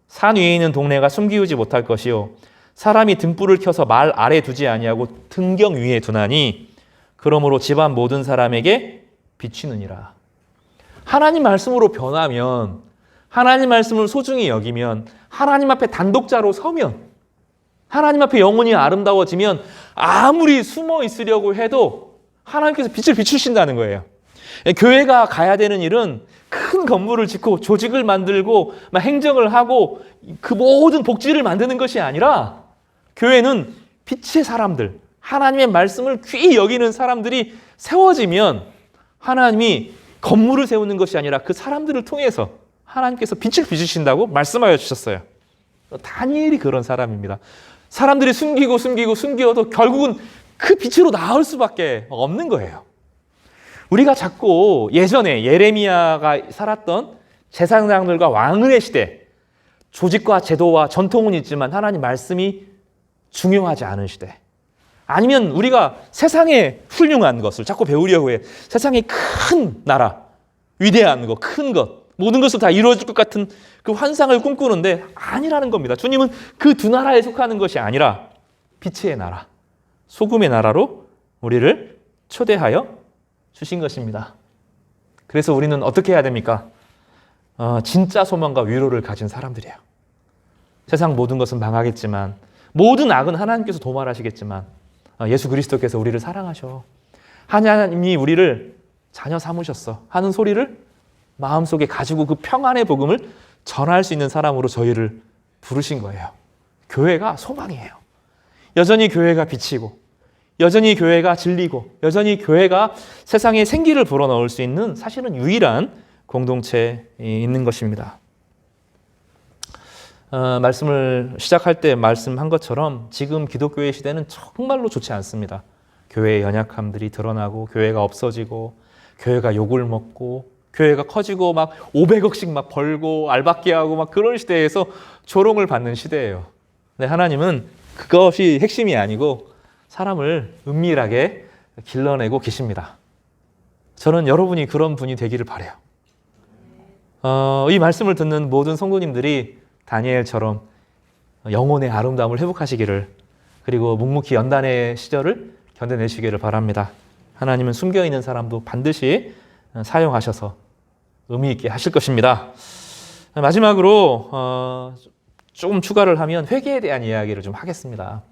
산 위에 있는 동네가 숨기우지 못할 것이요. 사람이 등불을 켜서 말 아래 두지 아니하고 등경 위에 두나니 그러므로 집안 모든 사람에게 비치느니라. 하나님 말씀으로 변하면, 하나님 말씀을 소중히 여기면, 하나님 앞에 단독자로 서면, 하나님 앞에 영혼이 아름다워지면 아무리 숨어 있으려고 해도 하나님께서 빛을 비추신다는 거예요. 교회가 가야 되는 일은 큰 건물을 짓고 조직을 만들고 행정을 하고 그 모든 복지를 만드는 것이 아니라 교회는 빛의 사람들, 하나님의 말씀을 귀히 여기는 사람들이 세워지면 하나님이 건물을 세우는 것이 아니라 그 사람들을 통해서 하나님께서 빛을 비추신다고 말씀하여 주셨어요. 다니엘이 그런 사람입니다. 사람들이 숨기어도 결국은 그 빛으로 나올 수밖에 없는 거예요. 우리가 자꾸 예전에 예레미야가 살았던 제사장들과 왕의 시대, 조직과 제도와 전통은 있지만 하나님 말씀이 중요하지 않은 시대, 아니면 우리가 세상의 훌륭한 것을 자꾸 배우려고 해. 세상의 큰 나라, 위대한 것, 큰 것, 모든 것을 다 이루어질 것 같은 그 환상을 꿈꾸는데 아니라는 겁니다. 주님은 그 두 나라에 속하는 것이 아니라 빛의 나라, 소금의 나라로 우리를 초대하여 주신 것입니다. 그래서 우리는 어떻게 해야 됩니까? 진짜 소망과 위로를 가진 사람들이에요. 세상 모든 것은 망하겠지만, 모든 악은 하나님께서 도말하시겠지만 예수 그리스도께서 우리를 사랑하셔. 하나님이 우리를 자녀 삼으셨어 하는 소리를 마음속에 가지고 그 평안의 복음을 전할 수 있는 사람으로 저희를 부르신 거예요. 교회가 소망이에요. 여전히 교회가 빛이고, 여전히 교회가 진리고, 여전히 교회가 세상에 생기를 불어넣을 수 있는 사실은 유일한 공동체에 있는 것입니다. 말씀을 시작할 때 말씀한 것처럼 지금 기독교의 시대는 정말로 좋지 않습니다. 교회의 연약함들이 드러나고, 교회가 없어지고, 교회가 욕을 먹고, 교회가 커지고 막 500억씩 막 벌고 알박기 하고 막 그런 시대에서 조롱을 받는 시대예요. 근데 하나님은 그것이 핵심이 아니고 사람을 은밀하게 길러내고 계십니다. 저는 여러분이 그런 분이 되기를 바라요. 이 말씀을 듣는 모든 성도님들이 다니엘처럼 영혼의 아름다움을 회복하시기를, 그리고 묵묵히 연단의 시절을 견뎌내시기를 바랍니다. 하나님은 숨겨있는 사람도 반드시 사용하셔서 의미 있게 하실 것입니다. 마지막으로 조금 추가를 하면 회개에 대한 이야기를 좀 하겠습니다.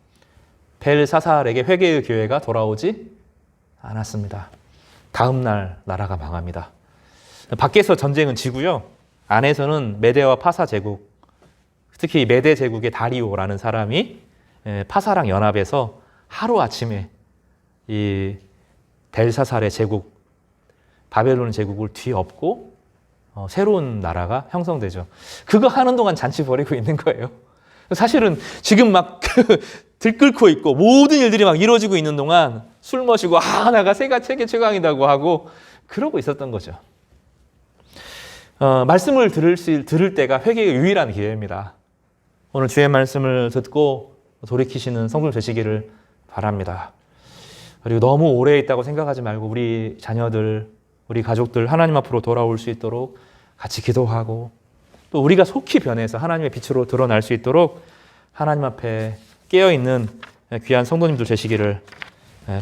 벨사살에게 회개의 기회가 돌아오지 않았습니다. 다음 날 나라가 망합니다. 밖에서 전쟁은 지고요, 안에서는 메대와 파사 제국, 특히 메대 제국의 다리오라는 사람이 파사랑 연합해서 하루아침에 이 벨사살의 제국, 바벨론 제국을 뒤엎고 새로운 나라가 형성되죠. 그거 하는 동안 잔치 벌이고 있는 거예요. 사실은 지금 막 들끓고 있고 모든 일들이 막 이루어지고 있는 동안 술 마시고 내가 세계 최강이라고 하고 그러고 있었던 거죠. 말씀을 들을 때가 회개의 유일한 기회입니다. 오늘 주의 말씀을 듣고 돌이키시는 성도 되시기를 바랍니다. 그리고 너무 오래 있다고 생각하지 말고 우리 자녀들, 우리 가족들 하나님 앞으로 돌아올 수 있도록 같이 기도하고, 또 우리가 속히 변해서 하나님의 빛으로 드러날 수 있도록 하나님 앞에 깨어있는 귀한 성도님들 되시기를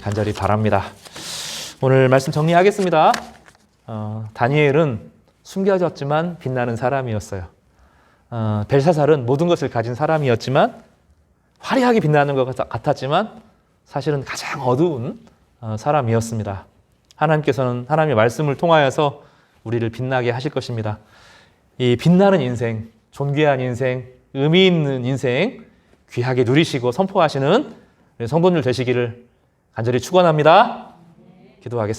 간절히 바랍니다. 오늘 말씀 정리하겠습니다. 다니엘은 숨겨졌지만 빛나는 사람이었어요. 벨사살은 모든 것을 가진 사람이었지만, 화려하게 빛나는 것 같았지만 사실은 가장 어두운 사람이었습니다. 하나님께서는 하나님의 말씀을 통하여서 우리를 빛나게 하실 것입니다. 이 빛나는 인생, 존귀한 인생, 의미 있는 인생 귀하게 누리시고 선포하시는 성도들 되시기를 간절히 축원합니다. 기도하겠습니다.